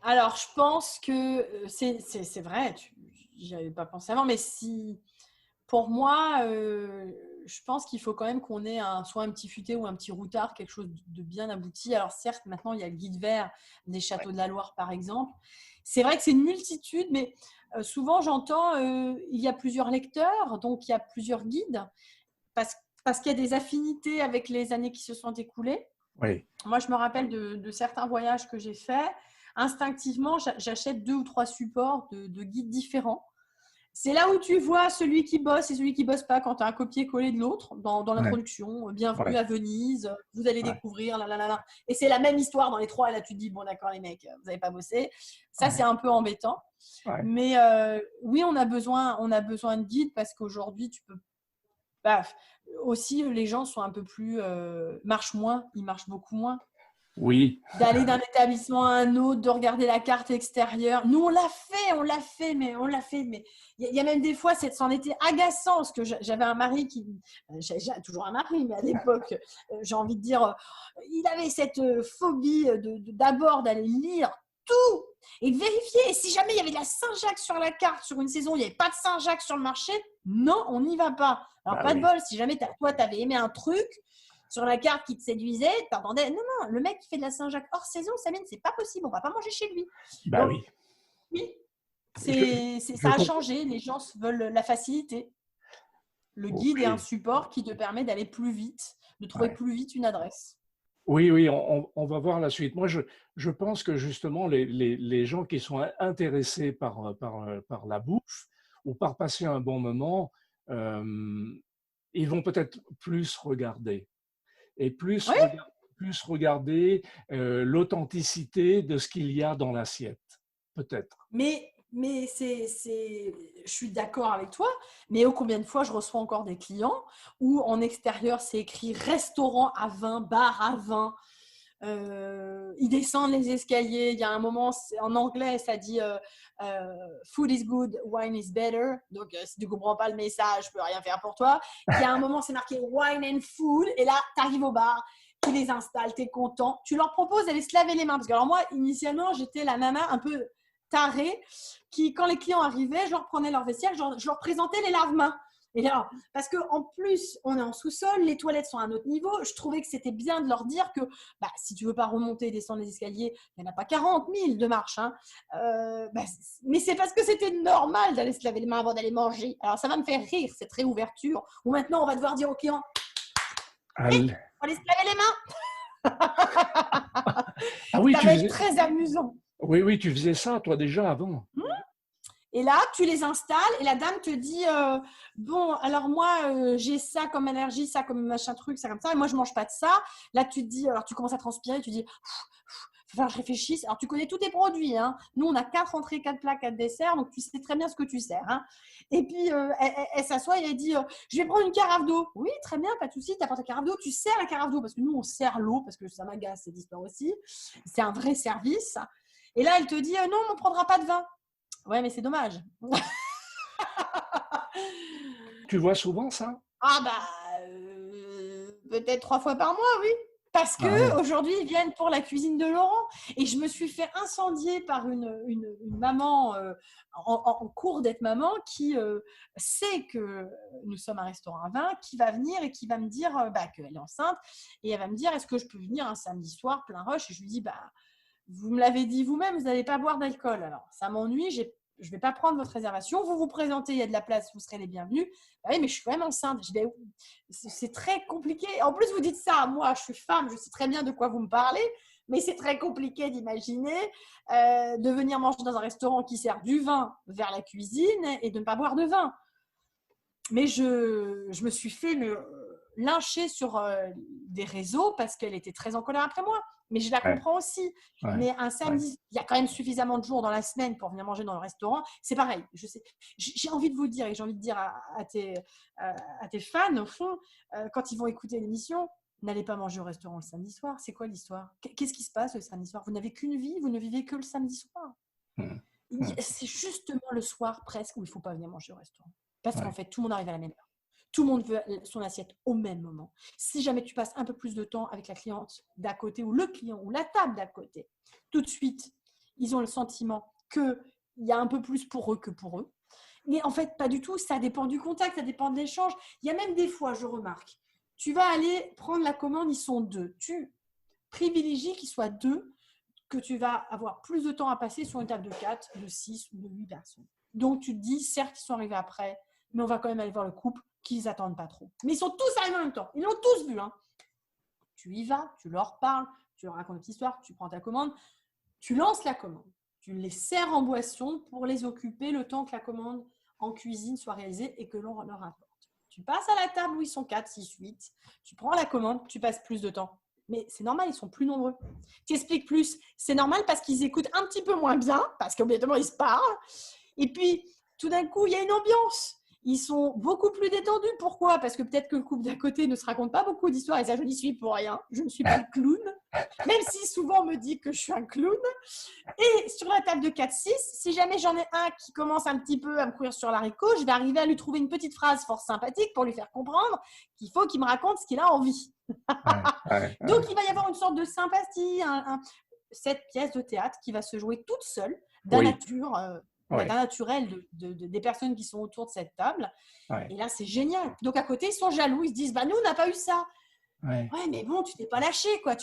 Alors, je pense que c'est vrai, j'y avais pas pensé avant, mais si, pour moi, je pense qu'il faut quand même qu'on ait soit un petit futé ou un petit routard, quelque chose de bien abouti. Alors certes, maintenant, il y a le guide vert des Châteaux de la Loire, par exemple. C'est vrai que c'est une multitude, mais souvent, j'entends il y a plusieurs lecteurs, donc il y a plusieurs guides, parce, parce qu'il y a des affinités avec les années qui se sont écoulées. Oui, Moi, je me rappelle de certains voyages que j'ai faits. Instinctivement, j'achète 2 ou 3 supports de guides différents. C'est là où tu vois celui qui bosse et celui qui bosse pas quand tu as un copier-coller de l'autre dans ouais, l'introduction. Bienvenue ouais, à Venise, vous allez ouais, découvrir, là, là, là, là. Et c'est la même histoire dans les trois. Et là, tu te dis, bon, d'accord, les mecs, vous n'avez pas bossé. Ça, c'est ouais, un peu embêtant. ouais. Mais oui, on a besoin de guides parce qu'aujourd'hui, tu peux. Bah, aussi, les gens sont un peu plus. Marchent moins, ils marchent beaucoup moins. Oui, D'aller d'un établissement à un autre, de regarder la carte extérieure. Nous, on l'a fait, mais il y a même des fois, c'en était agaçant parce que j'avais un mari qui, j'ai toujours un mari, mais à l'époque, j'ai envie de dire, il avait cette phobie d'abord d'aller lire tout et vérifier. Et si jamais il y avait de la Saint-Jacques sur la carte sur une saison, il n'y avait pas de Saint-Jacques sur le marché, non, on n'y va pas. Alors, bah pas de oui, bol, si jamais toi, tu avais aimé un truc, sur la carte qui te séduisait, t'entendais, non, non, le mec qui fait de la Saint-Jacques hors saison, Sabine, c'est pas possible, on va pas manger chez lui. bah Donc, oui. oui, Je, je ça a comprends. changé, les gens veulent la facilité. Le guide est un Oui, support qui te permet d'aller plus vite, de trouver ouais. plus vite une adresse. Oui, oui, on va voir la suite. Moi, je pense que justement, les gens qui sont intéressés par la bouffe ou par passer un bon moment, euh, ils vont peut-être plus regarder et Oui, plus regarder l'authenticité de ce qu'il y a dans l'assiette, peut-être. mais je suis d'accord avec toi, mais combien de fois je reçois encore des clients où en extérieur c'est écrit restaurant à vin, bar à vin. Ils descendent les escaliers. Il y a un moment, en anglais, ça dit food is good, wine is better. Donc, si tu ne comprends pas le message, je ne peux rien faire pour toi. Il y a un moment, c'est marqué wine and food. Et là, tu arrives au bar, tu les installes, tu es content. Tu leur proposes d'aller se laver les mains. Parce que, alors, moi, initialement, j'étais la nana un peu tarée qui, quand les clients arrivaient, je leur prenais leur vestiaire, je leur présentais les lave-mains. Et là, parce qu'en plus, on est en sous-sol, les toilettes sont à un autre niveau. Je trouvais que c'était bien de leur dire que si tu ne veux pas remonter et descendre les escaliers, il n'y en a pas 40 000 de marche. Hein. Mais c'est parce que c'était normal d'aller se laver les mains avant d'aller manger. Alors, ça va me faire rire, cette réouverture, où maintenant, on va devoir dire aux clients, Allez. on va aller se laver les mains. Ah oui, Ça tu va être faisais, très amusant. Oui, oui, tu faisais ça, toi, déjà, avant. Et là, tu les installes et la dame te dit bon, alors moi, j'ai ça comme allergie, ça comme machin truc, ça comme ça, et moi, je mange pas de ça. Là, tu te dis, alors tu commences à transpirer, tu dis, faut faire que je réfléchisse. Alors, tu connais tous tes produits. Hein. Nous, on a 4 entrées, 4 plats, 4 desserts, donc tu sais très bien ce que tu sers. Hein. Et puis, elle s'assoit et elle dit je vais prendre une carafe d'eau. Oui, très bien, pas de souci, tu apportes la carafe d'eau, tu sers la carafe d'eau, parce que nous, on sert l'eau, parce que ça m'agace cette histoire aussi. C'est un vrai service. Et là, elle te dit non, on ne prendra pas de vin. Ouais, mais c'est dommage. Tu vois souvent ça? Ah bah, peut-être 3 fois par mois, oui. Parce Ah ouais. que aujourd'hui ils viennent pour la cuisine de Laurent. Et je me suis fait incendier par une maman en cours d'être maman qui sait que nous sommes un restaurant à vin, qui va venir et qui va me dire qu'elle est enceinte. Et elle va me dire, est-ce que je peux venir un samedi soir plein rush? Et je lui dis, vous me l'avez dit vous-même, vous n'allez pas boire d'alcool. Alors, ça m'ennuie, je ne vais pas prendre votre réservation. Vous vous présentez, il y a de la place, vous serez les bienvenus. Ah oui, mais je suis quand même enceinte. C'est très compliqué. En plus, vous dites ça à moi, je suis femme, je sais très bien de quoi vous me parlez, mais c'est très compliqué d'imaginer de venir manger dans un restaurant qui sert du vin vers la cuisine et de ne pas boire de vin. Mais je me suis fait lyncher sur des réseaux parce qu'elle était très en colère après moi. Mais je la Ouais, comprends aussi. ouais, Mais un ouais. samedi, il y a quand même suffisamment de jours dans la semaine pour venir manger dans le restaurant. C'est pareil. Je sais, j'ai envie de vous dire, et j'ai envie de dire à tes fans, au fond, quand ils vont écouter l'émission, n'allez pas manger au restaurant le samedi soir. C'est quoi l'histoire? Qu'est-ce qui se passe le samedi soir? Vous n'avez qu'une vie, vous ne vivez que le samedi soir. Hum, hum, C'est justement le soir presque où il ne faut pas venir manger au restaurant. Parce qu'en ouais, fait, tout le monde arrive à la même heure. Tout le monde veut son assiette au même moment. Si jamais tu passes un peu plus de temps avec la cliente d'à côté ou le client ou la table d'à côté, tout de suite, ils ont le sentiment qu'il y a un peu plus pour eux que pour eux. Mais en fait, pas du tout. Ça dépend du contact, ça dépend de l'échange. Il y a même des fois, je remarque, tu vas aller prendre la commande, ils sont 2. Tu privilégies qu'ils soient 2, que tu vas avoir plus de temps à passer sur une table de 4, de 6 ou de 8 personnes. Donc, tu te dis, certes, ils sont arrivés après, mais on va quand même aller voir le couple, qu'ils n'attendent pas trop. Mais ils sont tous arrivés en même temps. Ils l'ont tous vu. Hein. Tu y vas, tu leur parles, tu leur racontes une petite histoire, tu prends ta commande, tu lances la commande. Tu les sers en boisson pour les occuper le temps que la commande en cuisine soit réalisée et que l'on leur apporte. Tu passes à la table où ils sont 4, 6, 8. Tu prends la commande, tu passes plus de temps. Mais c'est normal, ils sont plus nombreux. Tu expliques plus. C'est normal parce qu'ils écoutent un petit peu moins bien, parce qu'obligatoirement, ils se parlent. Et puis, tout d'un coup, il y a une ambiance. Ils sont beaucoup plus détendus. Pourquoi? Parce que peut-être que le couple d'à côté ne se raconte pas beaucoup d'histoires. Et ça, je n'y suis pour rien. Je ne suis pas le clown. Même si souvent on me dit que je suis un clown. Et sur la table de 4-6, si jamais j'en ai un qui commence un petit peu à me courir sur l'haricot, je vais arriver à lui trouver une petite phrase fort sympathique pour lui faire comprendre qu'il faut qu'il me raconte ce qu'il a envie. ouais, ouais, Donc, ouais. il va y avoir une sorte de sympathie, cette pièce de théâtre qui va se jouer toute seule, d'un Oui, nature, d'un oui, naturel des personnes qui sont autour de cette table. ouais, Et là, c'est génial. Donc, à côté, ils sont jaloux. Ils se disent, nous, on n'a pas eu ça. ouais. Ouais, mais bon, tu t'es pas lâché, quoi.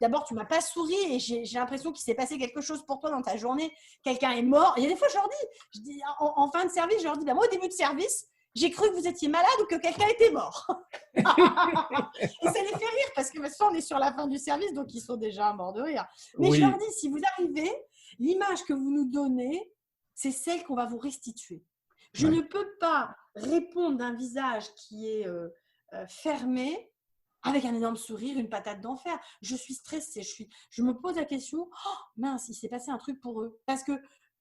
D'abord, tu m'as pas souri et j'ai l'impression qu'il s'est passé quelque chose pour toi dans ta journée. Quelqu'un est mort. Il y a des fois, je dis en fin de service, je leur dis, moi, au début de service, j'ai cru que vous étiez malade ou que quelqu'un était mort. Et ça les fait rire parce que on est sur la fin du service, donc ils sont déjà morts de rire. Mais je leur Oui, dis, si vous arrivez, l'image que vous nous donnez, c'est celle qu'on va vous restituer. Je ouais, ne peux pas répondre d'un visage qui est fermé avec un énorme sourire, une patate d'enfer. Je suis stressée, je me pose la question, oh, mince, il s'est passé un truc pour eux. Parce que,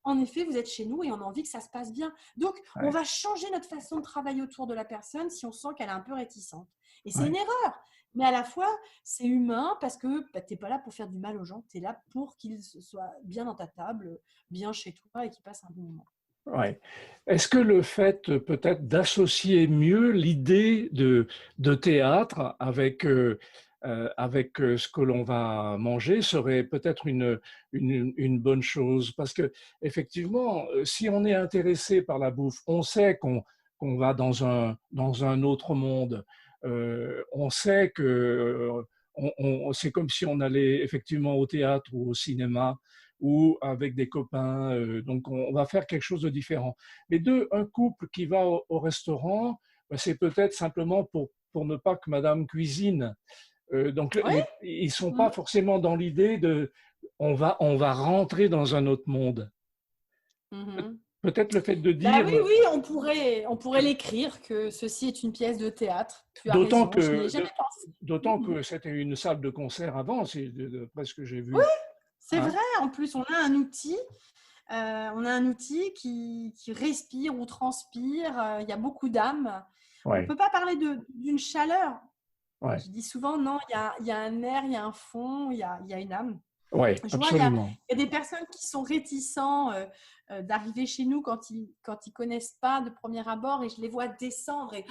en effet, vous êtes chez nous et on a envie que ça se passe bien. Donc, on ouais, va changer notre façon de travailler autour de la personne si on sent qu'elle est un peu réticente. Et c'est une ouais. erreur. Mais à la fois, c'est humain parce que tu n'es pas là pour faire du mal aux gens, tu es là pour qu'ils soient bien dans ta table, bien chez toi et qu'ils passent un bon moment. Ouais. Est-ce que le fait peut-être d'associer mieux l'idée de théâtre avec ce que l'on va manger serait peut-être une bonne chose? Parce que effectivement, si on est intéressé par la bouffe, on sait qu'on va dans un autre monde. On sait que c'est comme si on allait effectivement au théâtre ou au cinéma ou avec des copains. Donc, on va faire quelque chose de différent. Mais un couple qui va au restaurant, ben, c'est peut-être simplement pour ne pas que madame cuisine. Donc, Oui. ils ne sont pas forcément dans l'idée on va rentrer dans un autre monde. Mhm. Peut-être le fait de Bah dire, oui, oui, on pourrait l'écrire que ceci est une pièce de théâtre. Tu as d'autant raison, je n'y que, ai jamais pensé. d'autant Mhm. que c'était une salle de concert avant, c'est d'après ce que j'ai Oui, vu. c'est Hein? vrai. En plus, on a un outil qui respire ou transpire. Il y a beaucoup d'âme. On ne Ouais, peut pas parler d'une chaleur. ouais, Je dis souvent, non, il y a un air, il y a un fond, il y a une âme. ouais, Je vois, absolument. il y a des personnes qui sont réticents d'arriver chez nous quand ils connaissent pas de premier abord et je les vois descendre et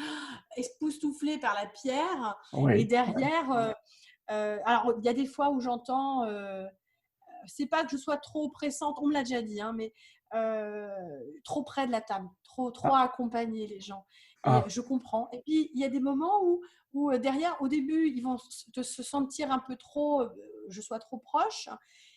époustouflés par la pierre. Et Ouais, ouais, derrière, alors il y a des fois où j'entends, c'est pas que je sois trop oppressante, on me l'a déjà dit, hein, mais trop près de la table, trop ah, à accompagner les gens. Et ah, je comprends. Et puis, il y a des moments où derrière, au début, ils vont se sentir un peu trop, je sois trop proche.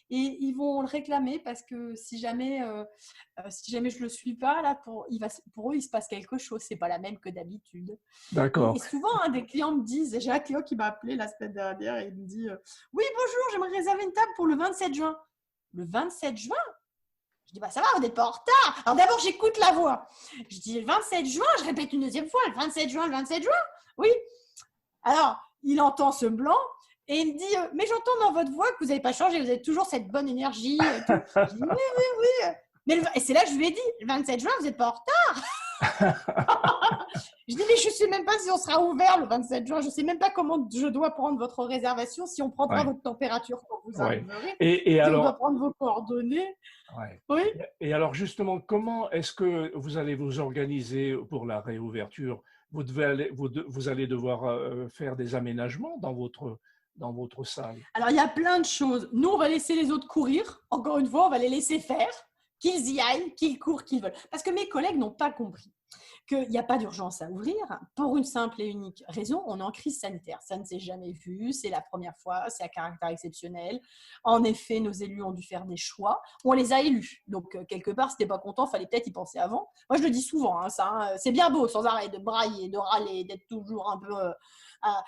Et ils vont le réclamer parce que si jamais je le suis pas, là, pour eux, il se passe quelque chose. C'est pas la même que d'habitude. Et d'accord. souvent, hein, des clients me disent, j'ai un client qui m'a appelé la semaine dernière et il me dit oui, bonjour, j'aimerais réserver une table pour le 27 juin. Le 27 juin? Je dis, bah ça va, on n'est pas en retard. Alors d'abord, j'écoute la voix. Je dis, le 27 juin, je répète une deuxième fois, le 27 juin, le 27 juin. Oui. Alors, il entend ce blanc et il me dit, mais j'entends dans votre voix que vous n'avez pas changé, vous avez toujours cette bonne énergie, tout. Je dis, oui, oui, oui. Et c'est là que je lui ai dit, le 27 juin, vous n'êtes pas en retard. Je dis, mais je ne sais même pas si on sera ouvert le 27 juin. Je ne sais même pas comment je dois prendre votre réservation, si on prendra Ouais, votre température quand vous ouais. arriverez, Et si on doit alors, prendre vos coordonnées. ouais. Oui. Et alors justement, comment est-ce que vous allez vous organiser pour la réouverture? Vous allez devoir faire des aménagements dans votre salle. Alors, il y a plein de choses. Nous, on va laisser les autres courir. Encore une fois, on va les laisser faire, qu'ils y aillent, qu'ils courent, qu'ils veulent. Parce que mes collègues n'ont pas compris qu'il n'y a pas d'urgence à ouvrir pour une simple et unique raison, on est en crise sanitaire. Ça ne s'est jamais vu, c'est la première fois, c'est à caractère exceptionnel. En effet, nos élus ont dû faire des choix, on les a élus. Donc, quelque part, si t'es pas content, il fallait peut-être y penser avant. Moi, je le dis souvent, hein, ça, hein, c'est bien beau sans arrêt de brailler, de râler, d'être toujours un peu...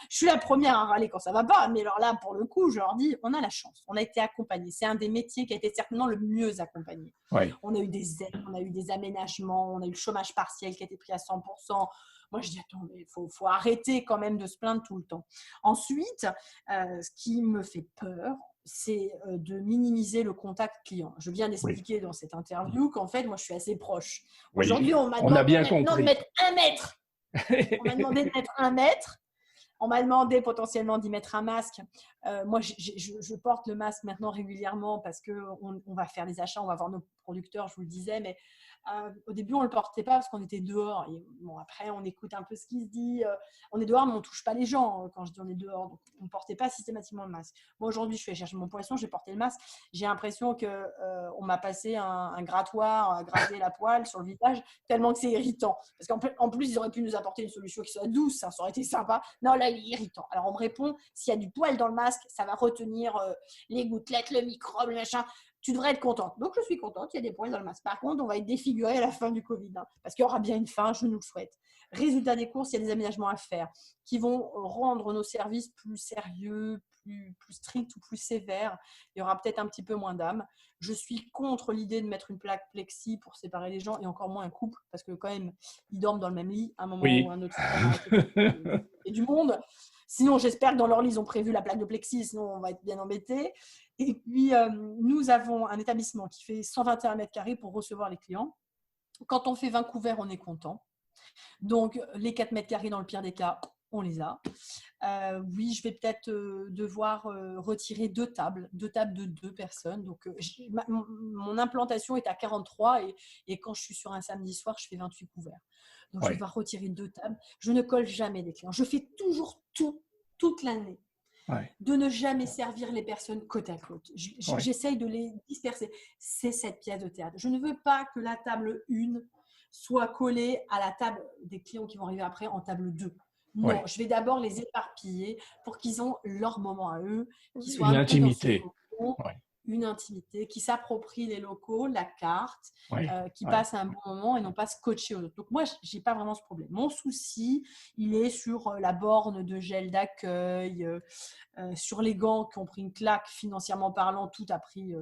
je suis la première à râler quand ça va pas, mais alors là, pour le coup, je leur dis, on a la chance, on a été accompagnés. C'est un des métiers qui a été certainement le mieux accompagné. Oui, On a eu des aides, on a eu des aménagements, on a eu le chômage partiel qui a été pris à 100%. Moi, je dis, attends, mais il faut arrêter quand même de se plaindre tout le temps. Ensuite, ce qui me fait peur, c'est de minimiser le contact client. Je viens oui, d'expliquer dans cette interview qu'en fait, moi, je suis assez proche. oui. Aujourd'hui, on m'a On a demandé bien maintenant de compris. mettre 1 mètre. On m'a demandé de mettre 1 mètre. On m'a demandé potentiellement d'y mettre un masque. Moi, je porte le masque maintenant régulièrement parce qu'on va faire des achats, on va voir nos producteurs, je vous le disais, mais au début, on ne le portait pas parce qu'on était dehors. Et bon, après, on écoute un peu ce qui se dit. On est dehors, mais on ne touche pas les gens quand je dis on est dehors. Donc, on ne portait pas systématiquement le masque. Moi, aujourd'hui, je suis allée chercher mon poisson, j'ai porté le masque. J'ai l'impression qu'on m'a passé un grattoir, à gratter la poêle sur le visage, tellement que c'est irritant. Parce qu'en plus, ils auraient pu nous apporter une solution qui soit douce, hein, ça aurait été sympa. Non, là, il est irritant. Alors, on me répond, s'il y a du poil dans le masque, ça va retenir les gouttelettes, le microbe, le machin. Tu devrais être contente. Donc, je suis contente, il y a des poils dans le masque. Par contre, on va être défiguré à la fin du Covid, hein, parce qu'il y aura bien une fin, je nous le souhaite. Résultat des courses, il y a des aménagements à faire qui vont rendre nos services plus sérieux, plus stricts ou plus sévères. Il y aura peut-être un petit peu moins d'âme. Je suis contre l'idée de mettre une plaque plexi pour séparer les gens et encore moins un couple, parce que quand même, ils dorment dans le même lit à un moment ou Oui. un autre. Et du monde. Sinon, j'espère que dans leur lit, ils ont prévu la plaque de plexi, sinon on va être bien embêtés. Et puis, nous avons un établissement qui fait 121 mètres carrés pour recevoir les clients. Quand on fait 20 couverts, on est content. Donc, les 4 mètres carrés, dans le pire des cas, on les a. Oui, je vais peut-être devoir retirer deux tables de 2 personnes. Donc, mon implantation est à 43 et quand je suis sur un samedi soir, je fais 28 couverts. Donc, je vais Ouais, devoir retirer 2 tables. Je ne colle jamais des clients. Je fais toujours tout, toute l'année, ouais, de ne jamais servir les personnes côte à côte. ouais, J'essaye de les disperser. C'est cette pièce de théâtre. Je ne veux pas que la table 1 soit collée à la table des clients qui vont arriver après en table 2. Non, ouais. je vais d'abord les éparpiller pour qu'ils aient leur moment à eux, qu'ils soient Une un peu dans ce intimité. cocon, Ouais. une intimité, qui s'approprient les locaux, la carte, qui ouais. passent un bon moment et non pas scotché aux autres. Donc moi, je n'ai pas vraiment ce problème. Mon souci, il est sur la borne de gel d'accueil, sur les gants qui ont pris une claque financièrement parlant, tout a pris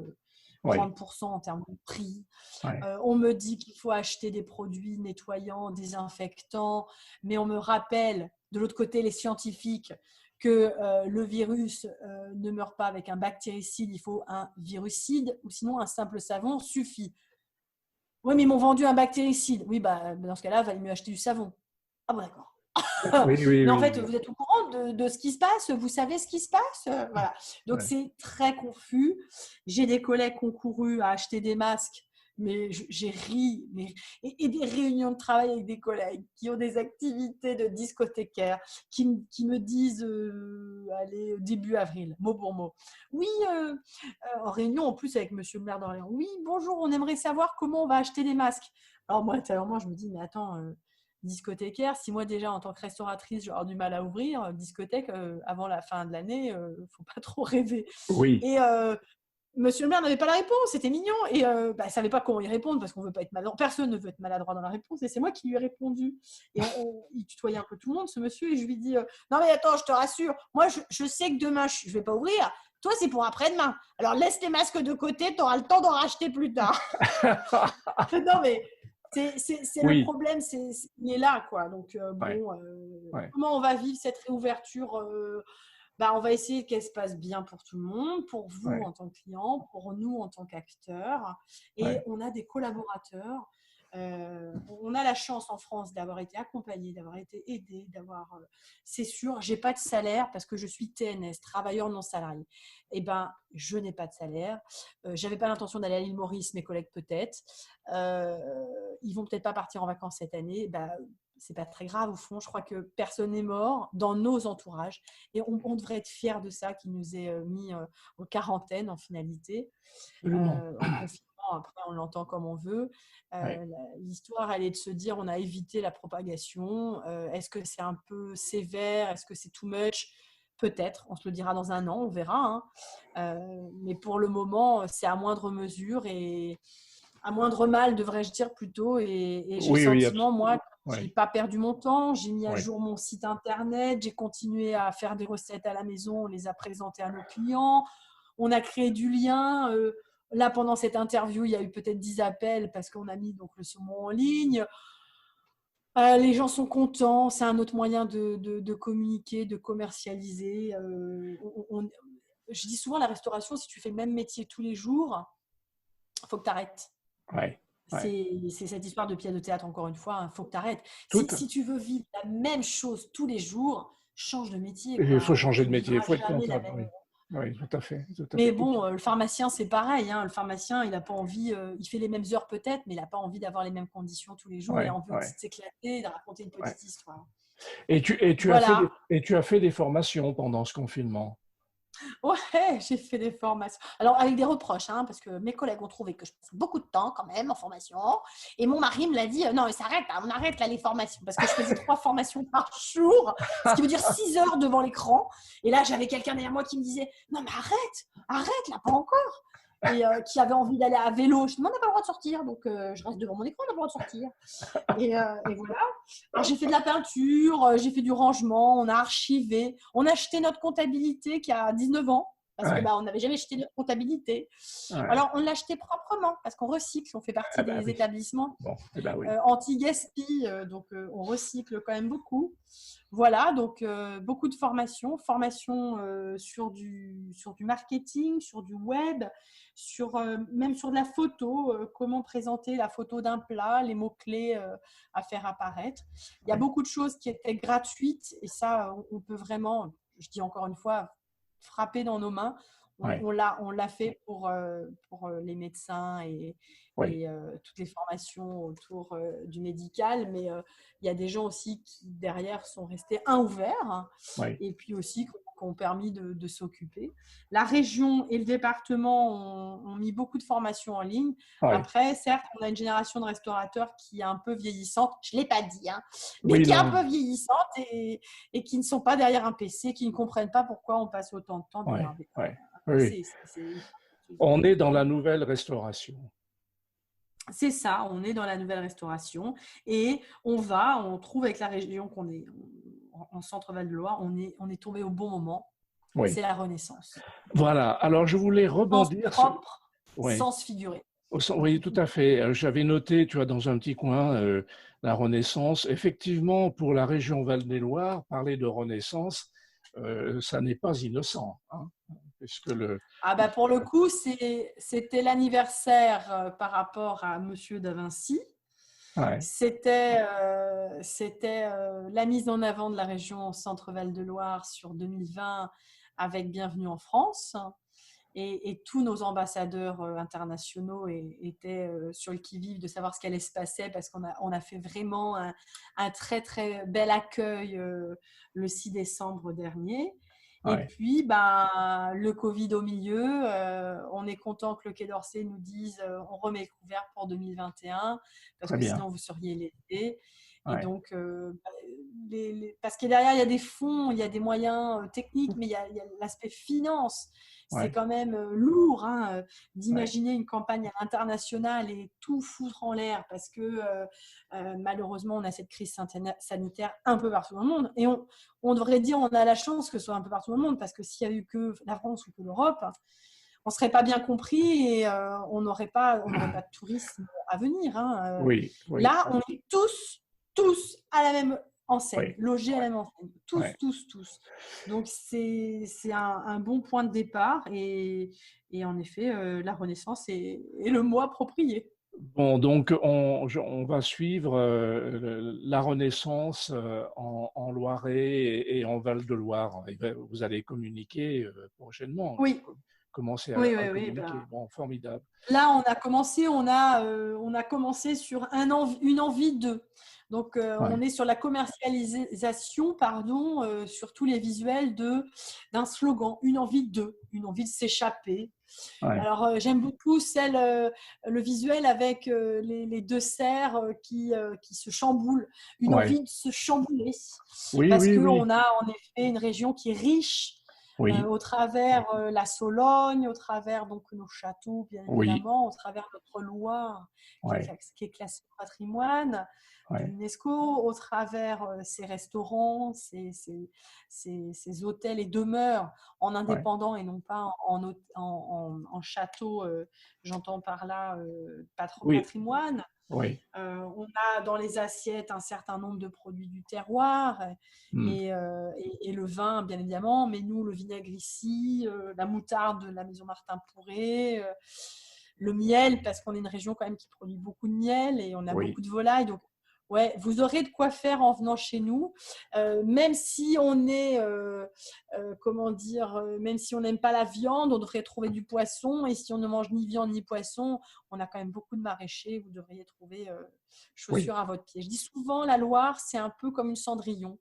30% en termes de prix. Ouais. On me dit qu'il faut acheter des produits nettoyants, désinfectants, mais on me rappelle de l'autre côté les scientifiques que le virus ne meurt pas avec un bactéricide, il faut un virucide ou sinon un simple savon suffit. Oui, mais ils m'ont vendu un bactéricide. Oui, dans ce cas-là, il valait mieux acheter du savon. Ah bon, d'accord. Mais en fait, vous êtes au courant de ce qui se passe, vous savez ce qui se passe. Voilà. Donc, c'est très confus. J'ai des collègues qui ont couru à acheter des masques, mais j'ai ri. Et des réunions de travail avec des collègues qui ont des activités de discothécaires, qui me disent, allez, début avril, mot pour mot. Oui, en réunion en plus avec monsieur le maire d'Orléans. Oui, bonjour, on aimerait savoir comment on va acheter des masques. Alors moi, tellement, je me dis, mais attends, discothécaire, si moi déjà en tant que restauratrice, j'ai du mal à ouvrir, discothèque, avant la fin de l'année, faut pas trop rêver. Oui. Et monsieur le maire n'avait pas la réponse, c'était mignon. Et il savait pas comment y répondre parce qu'on veut pas être maladroit. Personne ne veut être maladroit dans la réponse. Et c'est moi qui lui ai répondu. Et il tutoyait un peu tout le monde, ce monsieur. Et je lui dis non mais attends, je te rassure, moi je sais que demain je vais pas ouvrir. Toi, c'est pour après-demain. Alors laisse les masques de côté, tu auras le temps d'en racheter plus tard. Non mais c'est le problème, il est là, quoi. Donc comment on va vivre cette réouverture on va essayer qu'elle se passe bien pour tout le monde, pour vous en tant que client, pour nous en tant qu'acteurs. Et on a des collaborateurs. On a la chance en France d'avoir été accompagnés, d'avoir été aidés, c'est sûr, j'ai pas de salaire parce que je suis TNS, travailleur non salarié. Eh ben, je n'ai pas de salaire. J'avais pas l'intention d'aller à l'île Maurice, mes collègues peut-être. Ils vont peut-être pas partir en vacances cette année. C'est pas très grave au fond. Je crois que personne n'est mort dans nos entourages et on devrait être fiers de ça qui nous est mis en quarantaine en finalité. En confinement, après on l'entend comme on veut. L'histoire, elle est de se dire on a évité la propagation. Est-ce que c'est un peu sévère? Est-ce que c'est too much? Peut-être, on se le dira dans un an, on verra. Mais pour le moment, c'est à moindre mesure et à moindre mal, devrais-je dire plutôt. Et j'ai le sentiment, moi, je n'ai pas perdu mon temps. J'ai mis à jour mon site internet. J'ai continué à faire des recettes à la maison. On les a présentées à nos clients. On a créé du lien. Là, pendant cette interview, il y a eu peut-être 10 appels parce qu'on a mis donc, le saumon en ligne. Les gens sont contents. C'est un autre moyen de communiquer, de commercialiser. Je dis souvent, la restauration, si tu fais le même métier tous les jours, il faut que tu arrêtes. C'est cette histoire de pièce de théâtre, encore une fois, il faut que tu arrêtes. Si tu veux vivre la même chose tous les jours, change de métier. Il faut changer de métier, il faut être comptable. Oui, tout à fait. Mais bon, le pharmacien, c'est pareil. Le pharmacien, il n'a pas envie, il fait les mêmes heures peut-être, mais il n'a pas envie d'avoir les mêmes conditions tous les jours. Il a envie de s'éclater, de raconter une petite histoire. Et tu as fait des formations pendant ce confinement? Ouais, j'ai fait des formations. Alors, avec des reproches, parce que mes collègues ont trouvé que je passais beaucoup de temps quand même en formation. Et mon mari me l'a dit, non, mais ça arrête, on arrête là les formations. Parce que je faisais 3 formations par jour, ce qui veut dire 6 heures devant l'écran. Et là, j'avais quelqu'un derrière moi qui me disait, non, mais arrête, là, pas encore. Et qui avait envie d'aller à vélo. Je dis, non, on n'a pas le droit de sortir. Donc, je reste devant mon écran, on n'a pas le droit de sortir. Et voilà. Alors, j'ai fait de la peinture, j'ai fait du rangement, on a archivé. On a acheté notre comptabilité qui a 19 ans. Parce qu'on n'avait jamais acheté notre comptabilité. Alors, on l'a acheté proprement parce qu'on recycle. On fait partie des établissements anti-gaspi. Donc, on recycle quand même beaucoup. Voilà, donc beaucoup de formations sur du marketing, sur du web, même sur de la photo, comment présenter la photo d'un plat, les mots-clés à faire apparaître. Il y a beaucoup de choses qui étaient gratuites et ça, on peut vraiment, je dis encore une fois, frapper dans nos mains. On l'a fait pour les médecins et toutes les formations autour du médical, mais il y a des gens aussi qui derrière sont restés ouverts et puis aussi qui ont permis de s'occuper. La région et le département ont mis beaucoup de formations en ligne. Après, certes, on a une génération de restaurateurs qui est un peu vieillissante, je ne l'ai pas dit, mais qui est un peu vieillissante et qui ne sont pas derrière un PC, qui ne comprennent pas pourquoi on passe autant de temps derrière un PC. On est dans la nouvelle restauration. C'est ça, on est dans la nouvelle restauration et on trouve avec la région qu'on est en Centre-Val de Loire, on est tombé au bon moment. Oui. C'est la Renaissance. Voilà. Alors, je voulais rebondir. Sens propre, Oui. sens figuré. Oui, tout à fait. J'avais noté, tu vois, dans un petit coin, la Renaissance. Effectivement, pour la région Val-de-Loire, parler de Renaissance, ça n'est pas innocent, hein, puisque Pour le coup, c'était l'anniversaire par rapport à Monsieur Da Vinci. Ouais. C'était la mise en avant de la région Centre-Val de Loire sur 2020 avec Bienvenue en France. Et tous nos ambassadeurs internationaux étaient sur le qui-vive de savoir ce qui allait se passer parce qu'on a fait vraiment un très, très bel accueil le 6 décembre dernier. Ouais. Et puis, le Covid au milieu, on est content que le Quai d'Orsay nous dise on remet le couvert pour 2021 parce Très que bien. sinon vous seriez l'été. Ouais. Et donc, parce que derrière, il y a des fonds, il y a des moyens techniques, mais il y a l'aspect finance. Ouais. C'est quand même lourd d'imaginer une campagne internationale et tout foutre en l'air parce que malheureusement, on a cette crise sanitaire un peu partout dans le monde. Et on devrait dire on a la chance que ce soit un peu partout dans le monde parce que s'il y a eu que la France ou que l'Europe, on ne serait pas bien compris et on n'aurait pas de tourisme à venir. Oui. Là, on est tous à la même enseigne, logés à la même enseigne, tous. Donc, c'est un bon point de départ et en effet, la Renaissance est le mot approprié. Bon, donc on va suivre la Renaissance en Loiret et en Val-de-Loire. Vous allez communiquer prochainement. Oui. Commencer à communiquer. Bon, formidable. Là, on a commencé sur une envie de. Donc, on est sur la commercialisation, sur tous les visuels d'un slogan, une envie de s'échapper. Ouais. Alors, j'aime beaucoup le visuel avec les deux cerfs qui se chamboulent, une envie de se chambouler. Parce qu'on a en effet une région qui est riche. Au travers la Sologne, au travers donc nos châteaux, bien évidemment, au travers notre Loire, qui est classée au patrimoine de l'UNESCO, au travers ces restaurants, ces hôtels et demeures en indépendant et non pas en château, j'entends par là patrimoine. Oui. On a dans les assiettes un certain nombre de produits du terroir et le vin, bien évidemment. Mais nous, le vinaigre ici, la moutarde de la maison Martin Pourret, le miel, parce qu'on est une région quand même qui produit beaucoup de miel et on a beaucoup de volailles. Donc, ouais, vous aurez de quoi faire en venant chez nous. Même si on est, même si on n'aime pas la viande, on devrait trouver du poisson. Et si on ne mange ni viande ni poisson, on a quand même beaucoup de maraîchers. Vous devriez trouver chaussures à votre pied. Je dis souvent, la Loire, c'est un peu comme une Cendrillon.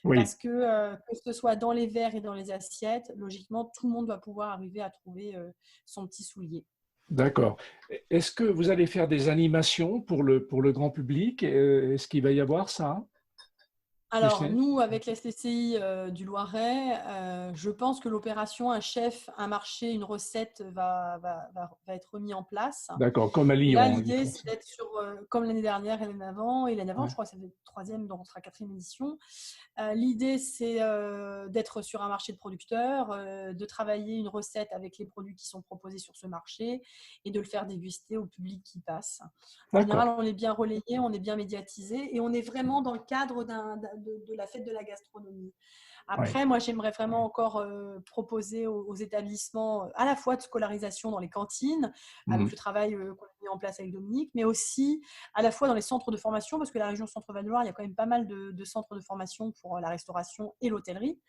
Parce que ce soit dans les verres et dans les assiettes, logiquement, tout le monde va pouvoir arriver à trouver son petit soulier. D'accord. Est-ce que vous allez faire des animations pour le grand public? Est-ce qu'il va y avoir ça? Alors, nous, avec l'STCI du Loiret, je pense que l'opération Un chef, un marché, une recette va être remis en place. D'accord, comme à Lyon. Et là, l'idée, c'est d'être comme l'année dernière et l'année avant. Et l'année avant, je crois que c'est la troisième, donc on sera 4e édition. L'idée, c'est d'être sur un marché de producteurs, de travailler une recette avec les produits qui sont proposés sur ce marché et de le faire déguster au public qui passe. En général, on est bien relayé, on est bien médiatisé et on est vraiment dans le cadre de la fête de la gastronomie. Après, moi, j'aimerais vraiment encore proposer aux établissements à la fois de scolarisation dans les cantines, avec le travail qu'on a mis en place avec Dominique, mais aussi à la fois dans les centres de formation, parce que la région Centre-Val de Loire, il y a quand même pas mal de centres de formation pour la restauration et l'hôtellerie.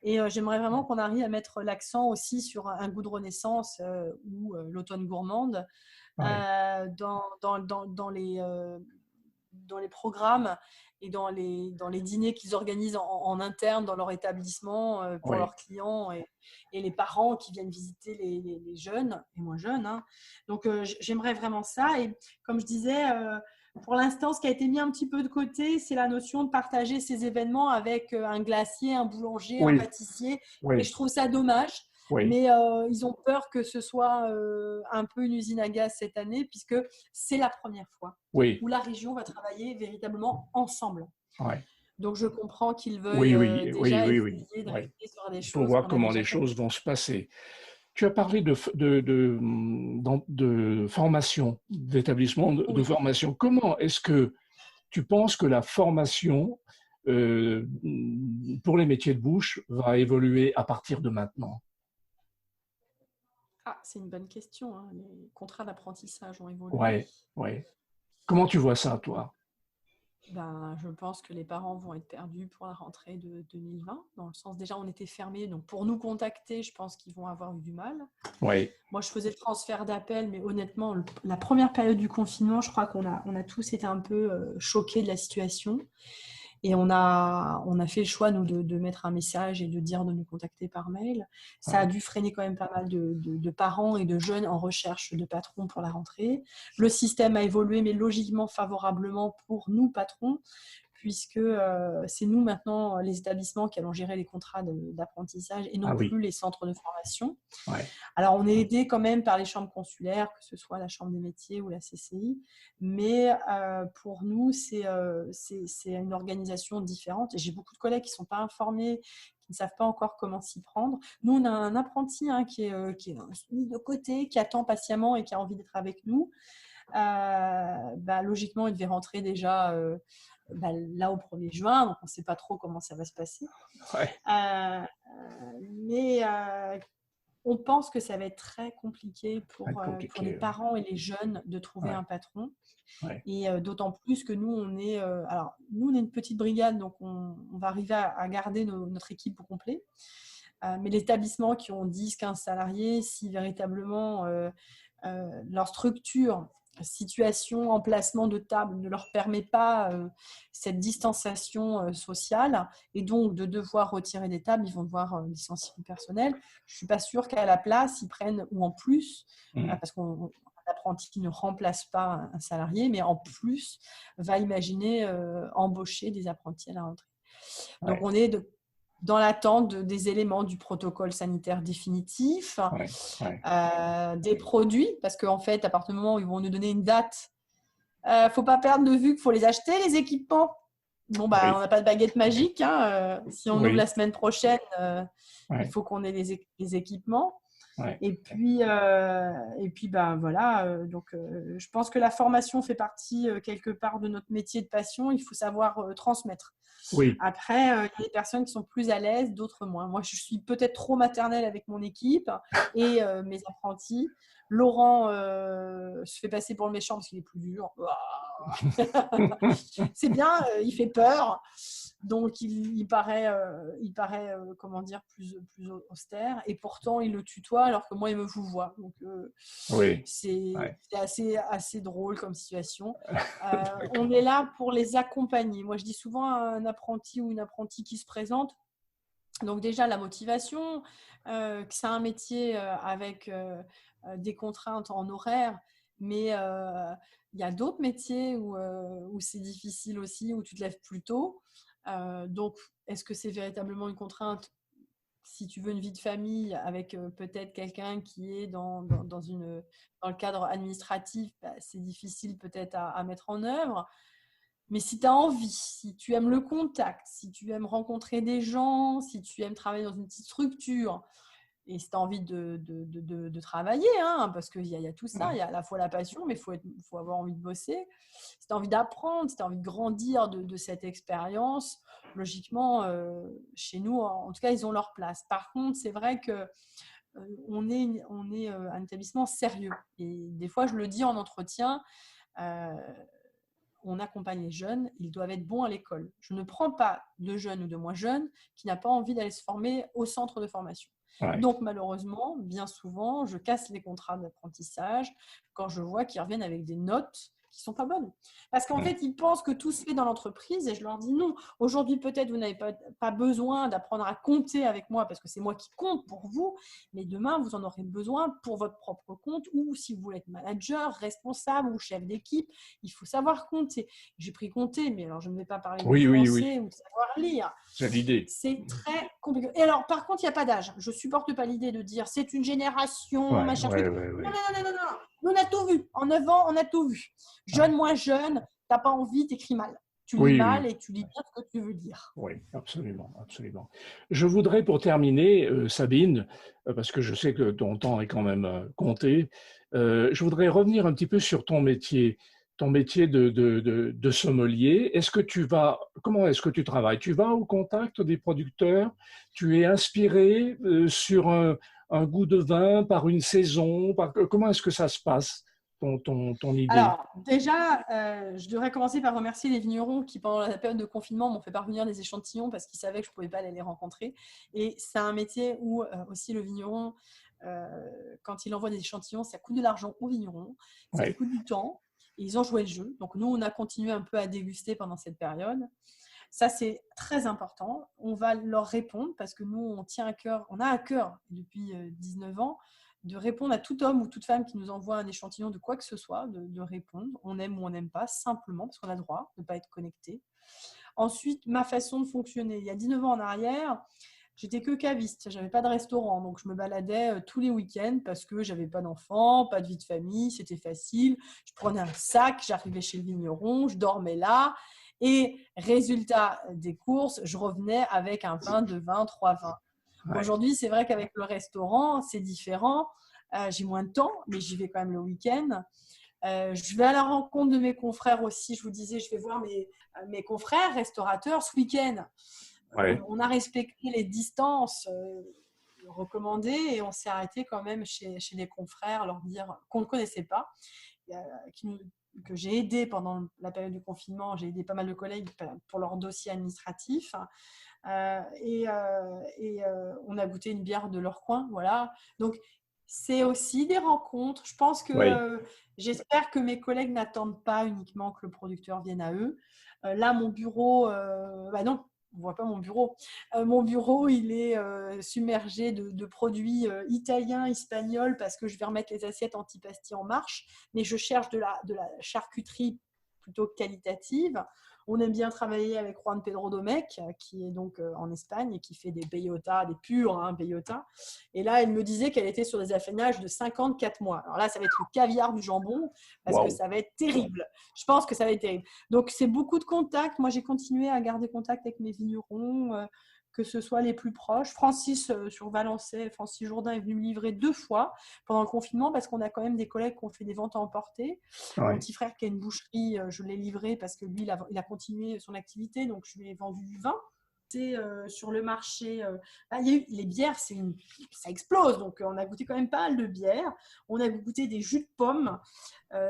Et j'aimerais vraiment qu'on arrive à mettre l'accent aussi sur un goût de renaissance ou l'automne gourmande dans les programmes et dans les dîners qu'ils organisent en interne dans leur établissement pour leurs clients et les parents qui viennent visiter les jeunes et moins jeunes. Donc, j'aimerais vraiment ça. Et comme je disais, pour l'instant, ce qui a été mis un petit peu de côté, c'est la notion de partager ces événements avec un glacier, un boulanger, un pâtissier. Et je trouve ça dommage. Oui, Mais ils ont peur que ce soit un peu une usine à gaz cette année, puisque c'est la première fois oui, où la région va travailler véritablement ensemble. ouais. Donc, je comprends qu'ils veuillent Oui, oui, oui, déjà oui, oui, essayer de oui. rester sur des Il faut choses voir qu'on a comment déjà les faites. choses vont se passer. Tu as parlé de formation, d'établissement de Oui. formation. Comment est-ce que tu penses que la formation euh, pour les métiers de bouche va évoluer à partir de maintenant? Ah, c'est une bonne question, hein. Les contrats d'apprentissage ont évolué. Ouais, ouais. Comment tu vois ça, toi? Ben, je pense que les parents vont être perdus pour la rentrée de 2020, dans le sens déjà on était fermés, donc pour nous contacter, je pense qu'ils vont avoir eu du mal. Ouais, Moi, je faisais le transfert d'appel, mais honnêtement, la première période du confinement, je crois on a tous été un peu choqués de la situation. Et on a fait le choix, nous, de mettre un message et de dire de nous contacter par mail. Ça a ouais, dû freiner quand même pas mal de parents et de jeunes en recherche de patrons pour la rentrée. Le système a évolué, mais logiquement favorablement pour nous, patrons, puisque c'est nous maintenant, les établissements, qui allons gérer les contrats d'apprentissage et non ah oui, plus les centres de formation. ouais, Alors, on est aidé quand même par les chambres consulaires, que ce soit la Chambre des métiers ou la CCI, mais pour nous, c'est une organisation différente. Et j'ai beaucoup de collègues qui ne sont pas informés, qui ne savent pas encore comment s'y prendre. Nous, on a un apprenti qui est mis de côté, qui attend patiemment et qui a envie d'être avec nous. Logiquement, il devait rentrer déjà là au 1er juin, donc on ne sait pas trop comment ça va se passer. ouais, Euh, mais on pense que ça va être très compliqué très pour les compliqué. parents et les jeunes de trouver Ouais, un patron. ouais, Et d'autant plus que nous, on est une petite brigade, donc on va arriver à garder notre équipe au complet. Mais les établissements qui ont 10, 15 salariés, si véritablement leur structure, situation, emplacement de table ne leur permet pas cette distanciation sociale et donc de devoir retirer des tables, ils vont devoir licencier du personnel. Je ne suis pas sûre qu'à la place, ils prennent, ou en plus, mmh, parce qu'un apprenti ne remplace pas un salarié, mais en plus va imaginer embaucher des apprentis à la rentrée. Donc ouais, on est dans l'attente des éléments du protocole sanitaire définitif, ouais, ouais, des produits, parce qu'en fait, à partir du moment où ils vont nous donner une date, faut pas perdre de vue qu'il faut les acheter, les équipements. Bon, on oui, n'a pas de baguette magique, hein. Si on ouvre la oui, semaine prochaine, il ouais, faut qu'on ait les équipements. ouais, Et puis, voilà. Donc, je pense que la formation fait partie quelque part de notre métier de passion. Il faut savoir transmettre. oui, Après, il y a des personnes qui sont plus à l'aise, d'autres moins. Moi, je suis peut-être trop maternelle avec mon équipe et mes apprentis. Laurent se fait passer pour le méchant parce qu'il est plus dur. C'est bien, il fait peur. Donc, il paraît, comment dire, plus austère. Et pourtant, il le tutoie alors que moi, il me vouvoie. Donc, oui, c'est ouais, assez drôle comme situation. On d'accord, est là pour les accompagner. Moi, je dis souvent à un apprenti ou une apprentie qui se présente, donc déjà la motivation, que c'est un métier avec des contraintes en horaire, mais il y a d'autres métiers où c'est difficile aussi, où tu te lèves plus tôt. Donc, est-ce que c'est véritablement une contrainte si tu veux une vie de famille avec peut-être quelqu'un qui est dans le cadre administratif, c'est difficile peut-être à mettre en œuvre. Mais si tu as envie, si tu aimes le contact, si tu aimes rencontrer des gens, si tu aimes travailler dans une petite structure, et si tu as envie de travailler, hein, parce qu'il y a tout ça, il y a à la fois la passion, mais faut avoir envie de bosser. Si tu as envie d'apprendre, si tu as envie de grandir de cette expérience, logiquement, chez nous, en tout cas, ils ont leur place. Par contre, c'est vrai que on est un établissement sérieux. Et des fois, je le dis en entretien, euh, on accompagne les jeunes, ils doivent être bons à l'école. Je ne prends pas de jeunes ou de moins jeunes qui n'a pas envie d'aller se former au centre de formation. ouais, Donc malheureusement, bien souvent, je casse les contrats d'apprentissage quand je vois qu'ils reviennent avec des notes qui ne sont pas bonnes. Parce qu'en ouais, fait, ils pensent que tout se fait dans l'entreprise et je leur dis non. Aujourd'hui, peut-être, vous n'avez pas besoin d'apprendre à compter avec moi parce que c'est moi qui compte pour vous, mais demain, vous en aurez besoin pour votre propre compte ou si vous voulez être manager, responsable ou chef d'équipe, il faut savoir compter. J'ai pris compter, mais alors je ne vais pas parler de oui, oui, oui, français ou de savoir lire. c'est l'idée. C'est très compliqué. Et alors, par contre, il n'y a pas d'âge. Je ne supporte pas l'idée de dire c'est une génération, Ouais, machin ouais, truc. ouais, Non, ouais. non, non, non, non, non. Nous, on a tout vu. En 9 ans, on a tout vu. Ouais. Jeune, moins jeune, tu n'as pas envie, tu écris mal. Tu lis Oui, mal oui. et tu lis bien ce que tu veux dire. Oui, absolument, absolument. Je voudrais pour terminer, Sabine, parce que je sais que ton temps est quand même compté, je voudrais revenir un petit peu sur ton métier de sommelier. Comment est-ce que tu travailles? Tu vas au contact des producteurs? Tu es inspiré sur un goût de vin par une saison? Comment est-ce que ça se passe, ton idée? Alors, déjà, je devrais commencer par remercier les vignerons qui, pendant la période de confinement, m'ont fait parvenir des échantillons parce qu'ils savaient que je ne pouvais pas aller les rencontrer. Et c'est un métier où aussi le vigneron, quand il envoie des échantillons, ça coûte de l'argent aux vignerons, ça Oui, coûte du temps. Et ils ont joué le jeu. Donc, nous, on a continué un peu à déguster pendant cette période. Ça, c'est très important. On va leur répondre parce que nous, on a à cœur depuis 19 ans de répondre à tout homme ou toute femme qui nous envoie un échantillon de quoi que ce soit, de répondre. On aime ou on n'aime pas, simplement parce qu'on a le droit de ne pas être connecté. Ensuite, ma façon de fonctionner. Il y a 19 ans en arrière, j'étais que caviste, j'avais pas de restaurant, donc je me baladais tous les week-ends parce que j'avais pas d'enfants, pas de vie de famille, c'était facile. Je prenais un sac, j'arrivais chez le vigneron, je dormais là, et résultat des courses, je revenais avec un pain de vin, 3 vins. ouais. Aujourd'hui, c'est vrai qu'avec le restaurant, c'est différent. J'ai moins de temps, mais j'y vais quand même le week-end. Je vais à la rencontre de mes confrères aussi. Je vous disais, je vais voir mes confrères restaurateurs ce week-end. Ouais. On a respecté les distances recommandées et on s'est arrêté quand même chez des confrères, leur dire qu'on ne connaissait pas, que j'ai aidé pendant la période du confinement. J'ai aidé pas mal de collègues pour leur dossier administratif. On a goûté une bière de leur coin, voilà. Donc, c'est aussi des rencontres. Je pense que Oui. j'espère que mes collègues n'attendent pas uniquement que le producteur vienne à eux. Là, mon bureau, bah non, on ne voit pas mon bureau. Mon bureau, il est submergé de produits italiens, espagnols, parce que je vais remettre les assiettes antipasti en marche. Mais je cherche de la charcuterie plutôt qualitative. On aime bien travailler avec Juan Pedro Domecq, qui est donc en Espagne et qui fait des bellotas, des purs bellotas. Et là, elle me disait qu'elle était sur des affinages de 54 mois. Alors là, ça va être le caviar du jambon parce que Waouh. ça va être terrible. Je pense que ça va être terrible. Donc, c'est beaucoup de contacts. Moi, j'ai continué à garder contact avec mes vignerons, que ce soit les plus proches. Francis sur Valençay, Francis Jourdain est venu me livrer 2 fois pendant le confinement parce qu'on a quand même des collègues qui ont fait des ventes à emporter. Mon Ouais. petit frère qui a une boucherie, je l'ai livré parce que lui, il a continué son activité, donc je lui ai vendu du vin. Sur le marché, il y a eu, les bières, ça explose, donc on a goûté quand même pas mal de bières. On a goûté des jus de pommes.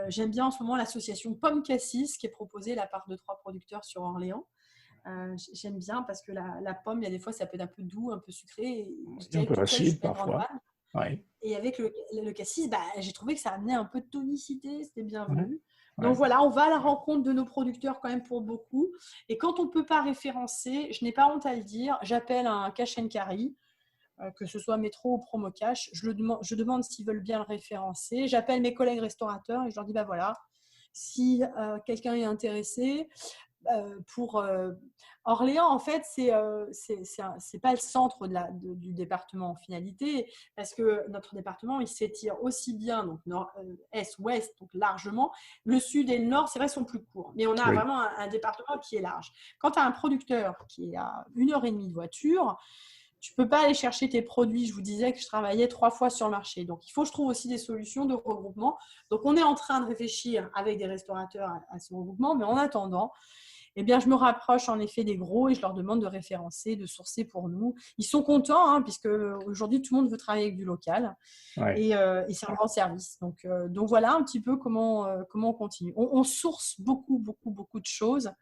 J'aime bien en ce moment l'association Pomme Cassis qui est proposée là, par 2-3 producteurs sur Orléans. J'aime bien parce que la pomme, il y a des fois, ça peut être un peu doux, un peu sucré. Et je Un dirais que peu toute seule, je ne suis acide pas une grande parfois. fan. Ouais. Et avec le cassis, bah, j'ai trouvé que ça amenait un peu de tonicité, c'était Ouais. bienvenu. Donc Ouais. voilà, on va à la rencontre de nos producteurs quand même pour beaucoup. Et quand on ne peut pas référencer, je n'ai pas honte à le dire, j'appelle un cash and carry, que ce soit métro ou promo cash. Je demande s'ils veulent bien le référencer. J'appelle mes collègues restaurateurs et je leur dis, bah voilà, si quelqu'un est intéressé, pour Orléans, en fait, c'est pas le centre du département en finalité, parce que notre département, il s'étire aussi bien, donc nord, est, ouest, donc largement. Le sud et le nord, c'est vrai, sont plus courts, mais on a Oui. vraiment un département qui est large. Quand tu as un producteur qui est à 1 heure et demie de voiture, tu ne peux pas aller chercher tes produits. Je vous disais que je travaillais 3 fois sur le marché. Donc, il faut que je trouve aussi des solutions de regroupement. Donc, on est en train de réfléchir avec des restaurateurs à ce regroupement, mais en attendant, eh bien, je me rapproche en effet des gros et je leur demande de référencer, de sourcer pour nous. Ils sont contents, hein, puisque aujourd'hui, tout le monde veut travailler avec du local Ouais. et c'est un grand service. Donc voilà un petit peu comment on continue. On source beaucoup, beaucoup, beaucoup de choses.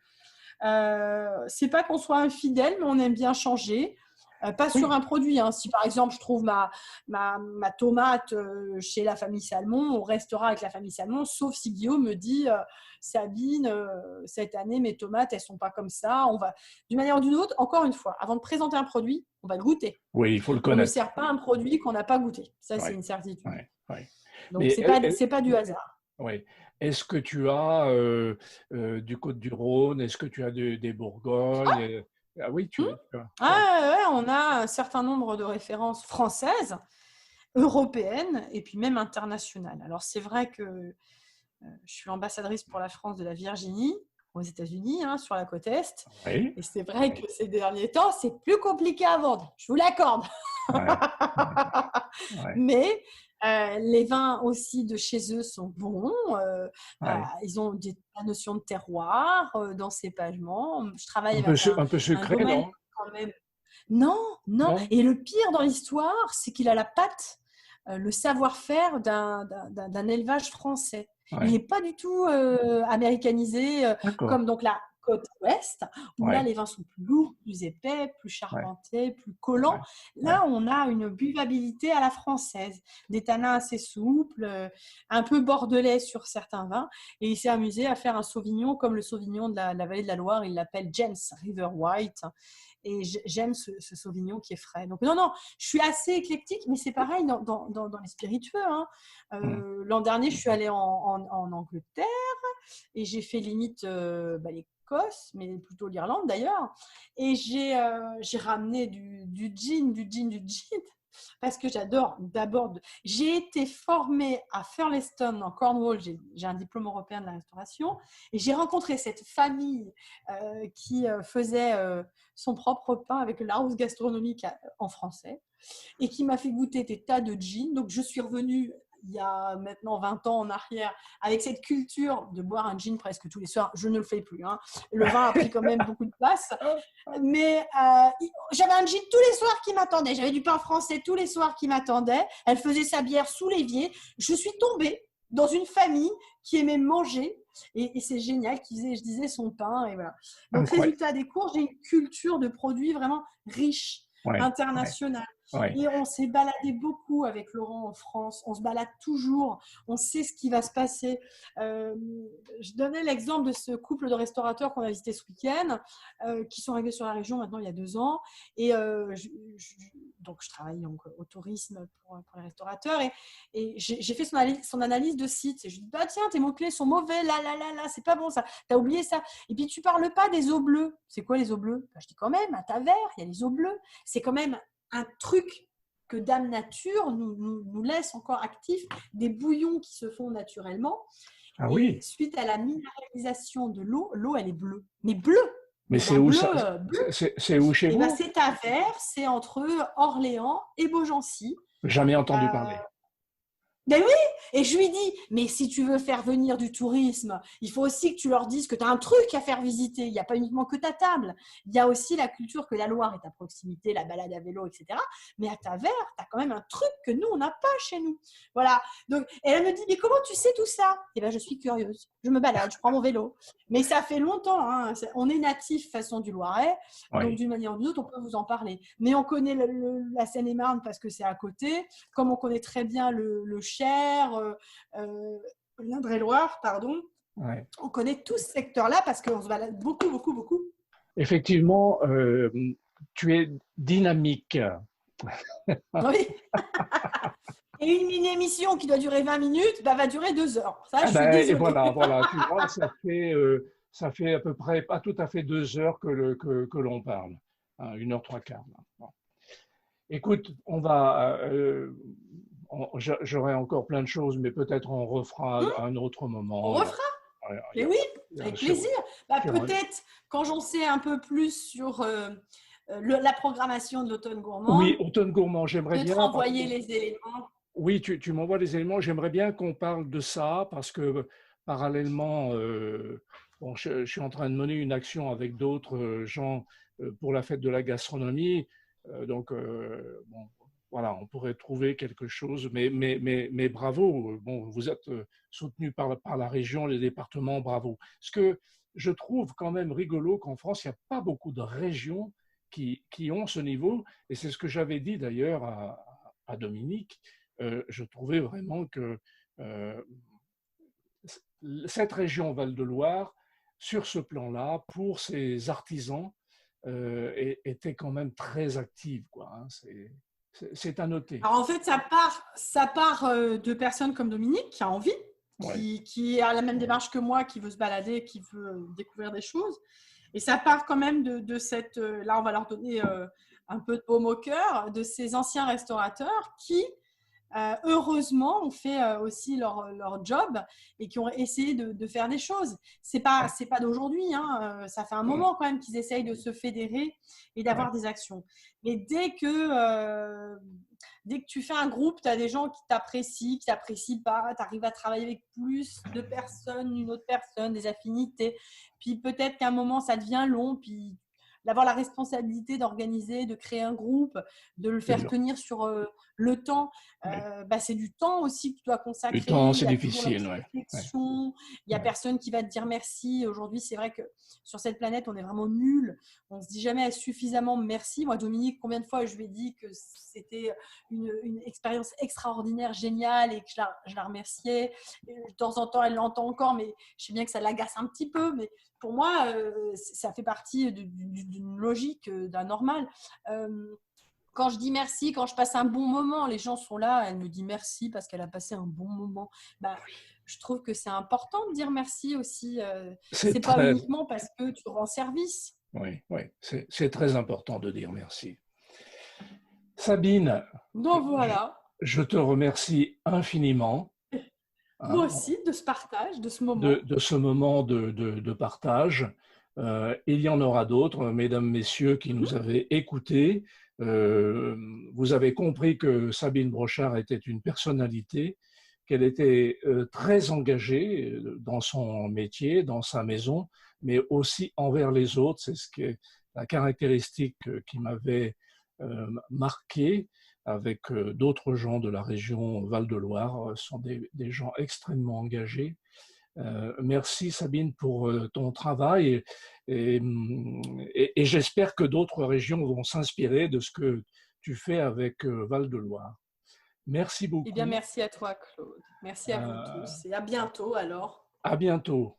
C'est pas qu'on soit infidèle, mais on aime bien changer. Pas sur Oui. un produit. Hein. Si par exemple je trouve ma tomate chez la famille Salmon, on restera avec la famille Salmon, sauf si Guillaume me dit Sabine, cette année mes tomates elles sont pas comme ça. On va d'une manière ou d'une autre, encore une fois, avant de présenter un produit, on va le goûter. Oui, il faut le On ne connaître. sert pas un produit qu'on n'a pas goûté. Ça c'est Ouais. une certitude. Ouais. Ouais. Donc Mais c'est pas du hasard. ouais. Est-ce que tu as du Côte-du-Rhône? Est-ce que tu as des Bourgognes? Ah oui, Hmm. On a un certain nombre de références françaises, européennes et puis même internationales. Alors, c'est vrai que je suis ambassadrice pour la France de la Virginie aux États-Unis, sur la côte Est. Oui. Et c'est vrai que ces derniers temps, c'est plus compliqué à vendre, je vous l'accorde. Ouais. Ouais. Mais les vins aussi de chez eux sont bons. Ouais. Ils ont la notion de terroir, d'encépagement. Je travaille avec Un peu un sucré, domaine non? quand même. Non, non. Non? Et le pire dans l'histoire, c'est qu'il a la patte, le savoir-faire d'un élevage français. Il Ouais. n'est pas du tout américanisé D'accord. comme donc la côte ouest, où là Ouais. les vins sont plus lourds, plus épais, plus Ouais. charpentés, plus collants. Ouais. Ouais. Là, on a une buvabilité à la française, des tanins assez souples, un peu bordelais sur certains vins. Et il s'est amusé à faire un sauvignon comme le sauvignon de la vallée de la Loire. Il l'appelle James River White. Et j'aime ce sauvignon qui est frais. Donc non, je suis assez éclectique, mais c'est pareil dans les spiritueux. L'an dernier, je suis allée en Angleterre et j'ai fait limite l'Écosse, mais plutôt l'Irlande d'ailleurs. Et j'ai ramené du gin, parce que j'adore d'abord. J'ai été formée à Thurleston en Cornwall, j'ai un diplôme européen de la restauration, et j'ai rencontré cette famille qui faisait son propre pain avec la house gastronomique en français, et qui m'a fait goûter des tas de gin. Donc je suis revenue il y a maintenant 20 ans en arrière, avec cette culture de boire un gin presque tous les soirs. Je ne le fais plus. Le vin a pris quand même beaucoup de place. Mais j'avais un gin tous les soirs qui m'attendait. J'avais du pain français tous les soirs qui m'attendait. Elle faisait sa bière sous l'évier. Je suis tombée dans une famille qui aimait manger. Et c'est génial, je disais son pain. Et voilà. Donc, Incroyable. résultat des cours, j'ai une culture de produits vraiment riche, Ouais. internationale. Ouais. Et on s'est baladé beaucoup avec Laurent en France. On se balade toujours. On sait ce qui va se passer. Je donnais l'exemple de ce couple de restaurateurs qu'on a visité ce week-end, qui sont arrivés sur la région maintenant il y a 2 ans. Et donc, je travaille donc, au tourisme pour les restaurateurs. Et j'ai fait son analyse de site. Et je lui dis, tiens, tes mots-clés sont mauvais. Là, c'est pas bon ça. Tu as oublié ça. Et puis, tu parles pas des eaux bleues. C'est quoi les eaux bleues? Je dis, quand même, à Tavers, il y a les eaux bleues. C'est quand même un truc que Dame Nature nous laisse encore actifs, des bouillons qui se font naturellement. Ah et oui. Suite à la minéralisation de l'eau, elle est bleue. Mais bleue. Mais c'est où ça? C'est où chez vous? C'est à Vers, c'est entre Orléans et Beaugency. Jamais entendu parler. Ben oui, et je lui dis, mais si tu veux faire venir du tourisme, il faut aussi que tu leur dises que tu as un truc à faire visiter. Il n'y a pas uniquement que ta table. Il y a aussi la culture que la Loire est à proximité, la balade à vélo, etc. Mais à Tavers, tu as quand même un truc que nous, on n'a pas chez nous. Voilà. Donc, et elle me dit, mais comment tu sais tout ça? Eh bien, je suis curieuse. Je me balade, je prends mon vélo. Mais ça fait longtemps. On est natif façon du Loiret. Oui. Donc, d'une manière ou d'une autre, on peut vous en parler. Mais on connaît la Seine-et-Marne parce que c'est à côté. Comme on connaît très bien le Cher, l'Indre-et-Loire, pardon. Ouais. On connaît tout ce secteur-là parce qu'on se balade beaucoup, beaucoup, beaucoup. Effectivement, tu es dynamique. Oui. Et une mini-émission qui doit durer 20 minutes va durer 2 heures. Ça, je suis désolée. Et voilà, tu vois, ça fait à peu près, pas tout à fait 2 heures que l'on parle. 1h03. Bon. Écoute, j'aurai encore plein de choses, mais peut-être on refera à un autre moment. On refera. Mais oui, avec plaisir. Peut-être quand j'en sais un peu plus sur la programmation de l'Automne Gourmand. Oui, Automne Gourmand, j'aimerais bien. T'envoyer les éléments. Oui, tu m'envoies les éléments. J'aimerais bien qu'on parle de ça parce que parallèlement, je suis en train de mener une action avec d'autres gens pour la fête de la gastronomie. Voilà, on pourrait trouver quelque chose, mais bravo. Bon, vous êtes soutenu par la région, les départements, bravo. Ce que je trouve quand même rigolo qu'en France, il n'y a pas beaucoup de régions qui ont ce niveau, et c'est ce que j'avais dit d'ailleurs à Dominique. Je trouvais vraiment que cette région Val-de-Loire, sur ce plan-là, pour ses artisans, était quand même très active, quoi. C'est à noter. Alors en fait, ça part de personnes comme Dominique qui a envie, qui a la même démarche que moi, qui veut se balader, qui veut découvrir des choses. Et ça part quand même de cette… là, on va leur donner un peu de baume au cœur, de ces anciens restaurateurs qui, heureusement, ont fait aussi leur job et qui ont essayé de faire des choses. C'est pas d'aujourd'hui, hein, ça fait un moment quand même qu'ils essayent de se fédérer et d'avoir des actions. Mais dès que tu fais un groupe, tu as des gens qui t'apprécient pas, tu arrives à travailler avec plus de personnes, une autre personne, des affinités. Puis peut-être qu'à un moment, ça devient long, puis d'avoir la responsabilité d'organiser, de créer un groupe, de le faire tenir sur le temps. C'est du temps aussi que tu dois consacrer. Du temps, c'est il y a difficile. réflexion. Il n'y a personne qui va te dire merci. Aujourd'hui, c'est vrai que sur cette planète, on est vraiment nuls. On ne se dit jamais suffisamment merci. Moi, Dominique, combien de fois je lui ai dit que c'était une expérience extraordinaire, géniale, et que je la remerciais. Et de temps en temps, elle l'entend encore, mais je sais bien que ça l'agace un petit peu. Mais pour moi, ça fait partie d'une logique, d'un normal. Quand je dis merci, quand je passe un bon moment, les gens sont là, elle me dit merci parce qu'elle a passé un bon moment. Je trouve que c'est important de dire merci aussi. C'est pas uniquement parce que tu rends service. Oui, c'est très important de dire merci. Sabine, donc voilà. Je te remercie infiniment. Moi aussi, de ce partage, de ce moment. De ce moment de partage. Il y en aura d'autres, mesdames, messieurs, qui nous avaient écoutés. Vous avez compris que Sabine Brochard était une personnalité, qu'elle était très engagée dans son métier, dans sa maison, mais aussi envers les autres. C'est ce qui est la caractéristique qui m'avait marqué avec d'autres gens de la région Val-de-Loire. Ce sont des gens extrêmement engagés. Merci Sabine pour ton travail et j'espère que d'autres régions vont s'inspirer de ce que tu fais avec Val-de-Loire. Merci beaucoup. Eh bien, merci à toi, Claude. Merci à vous tous et à bientôt alors. À bientôt.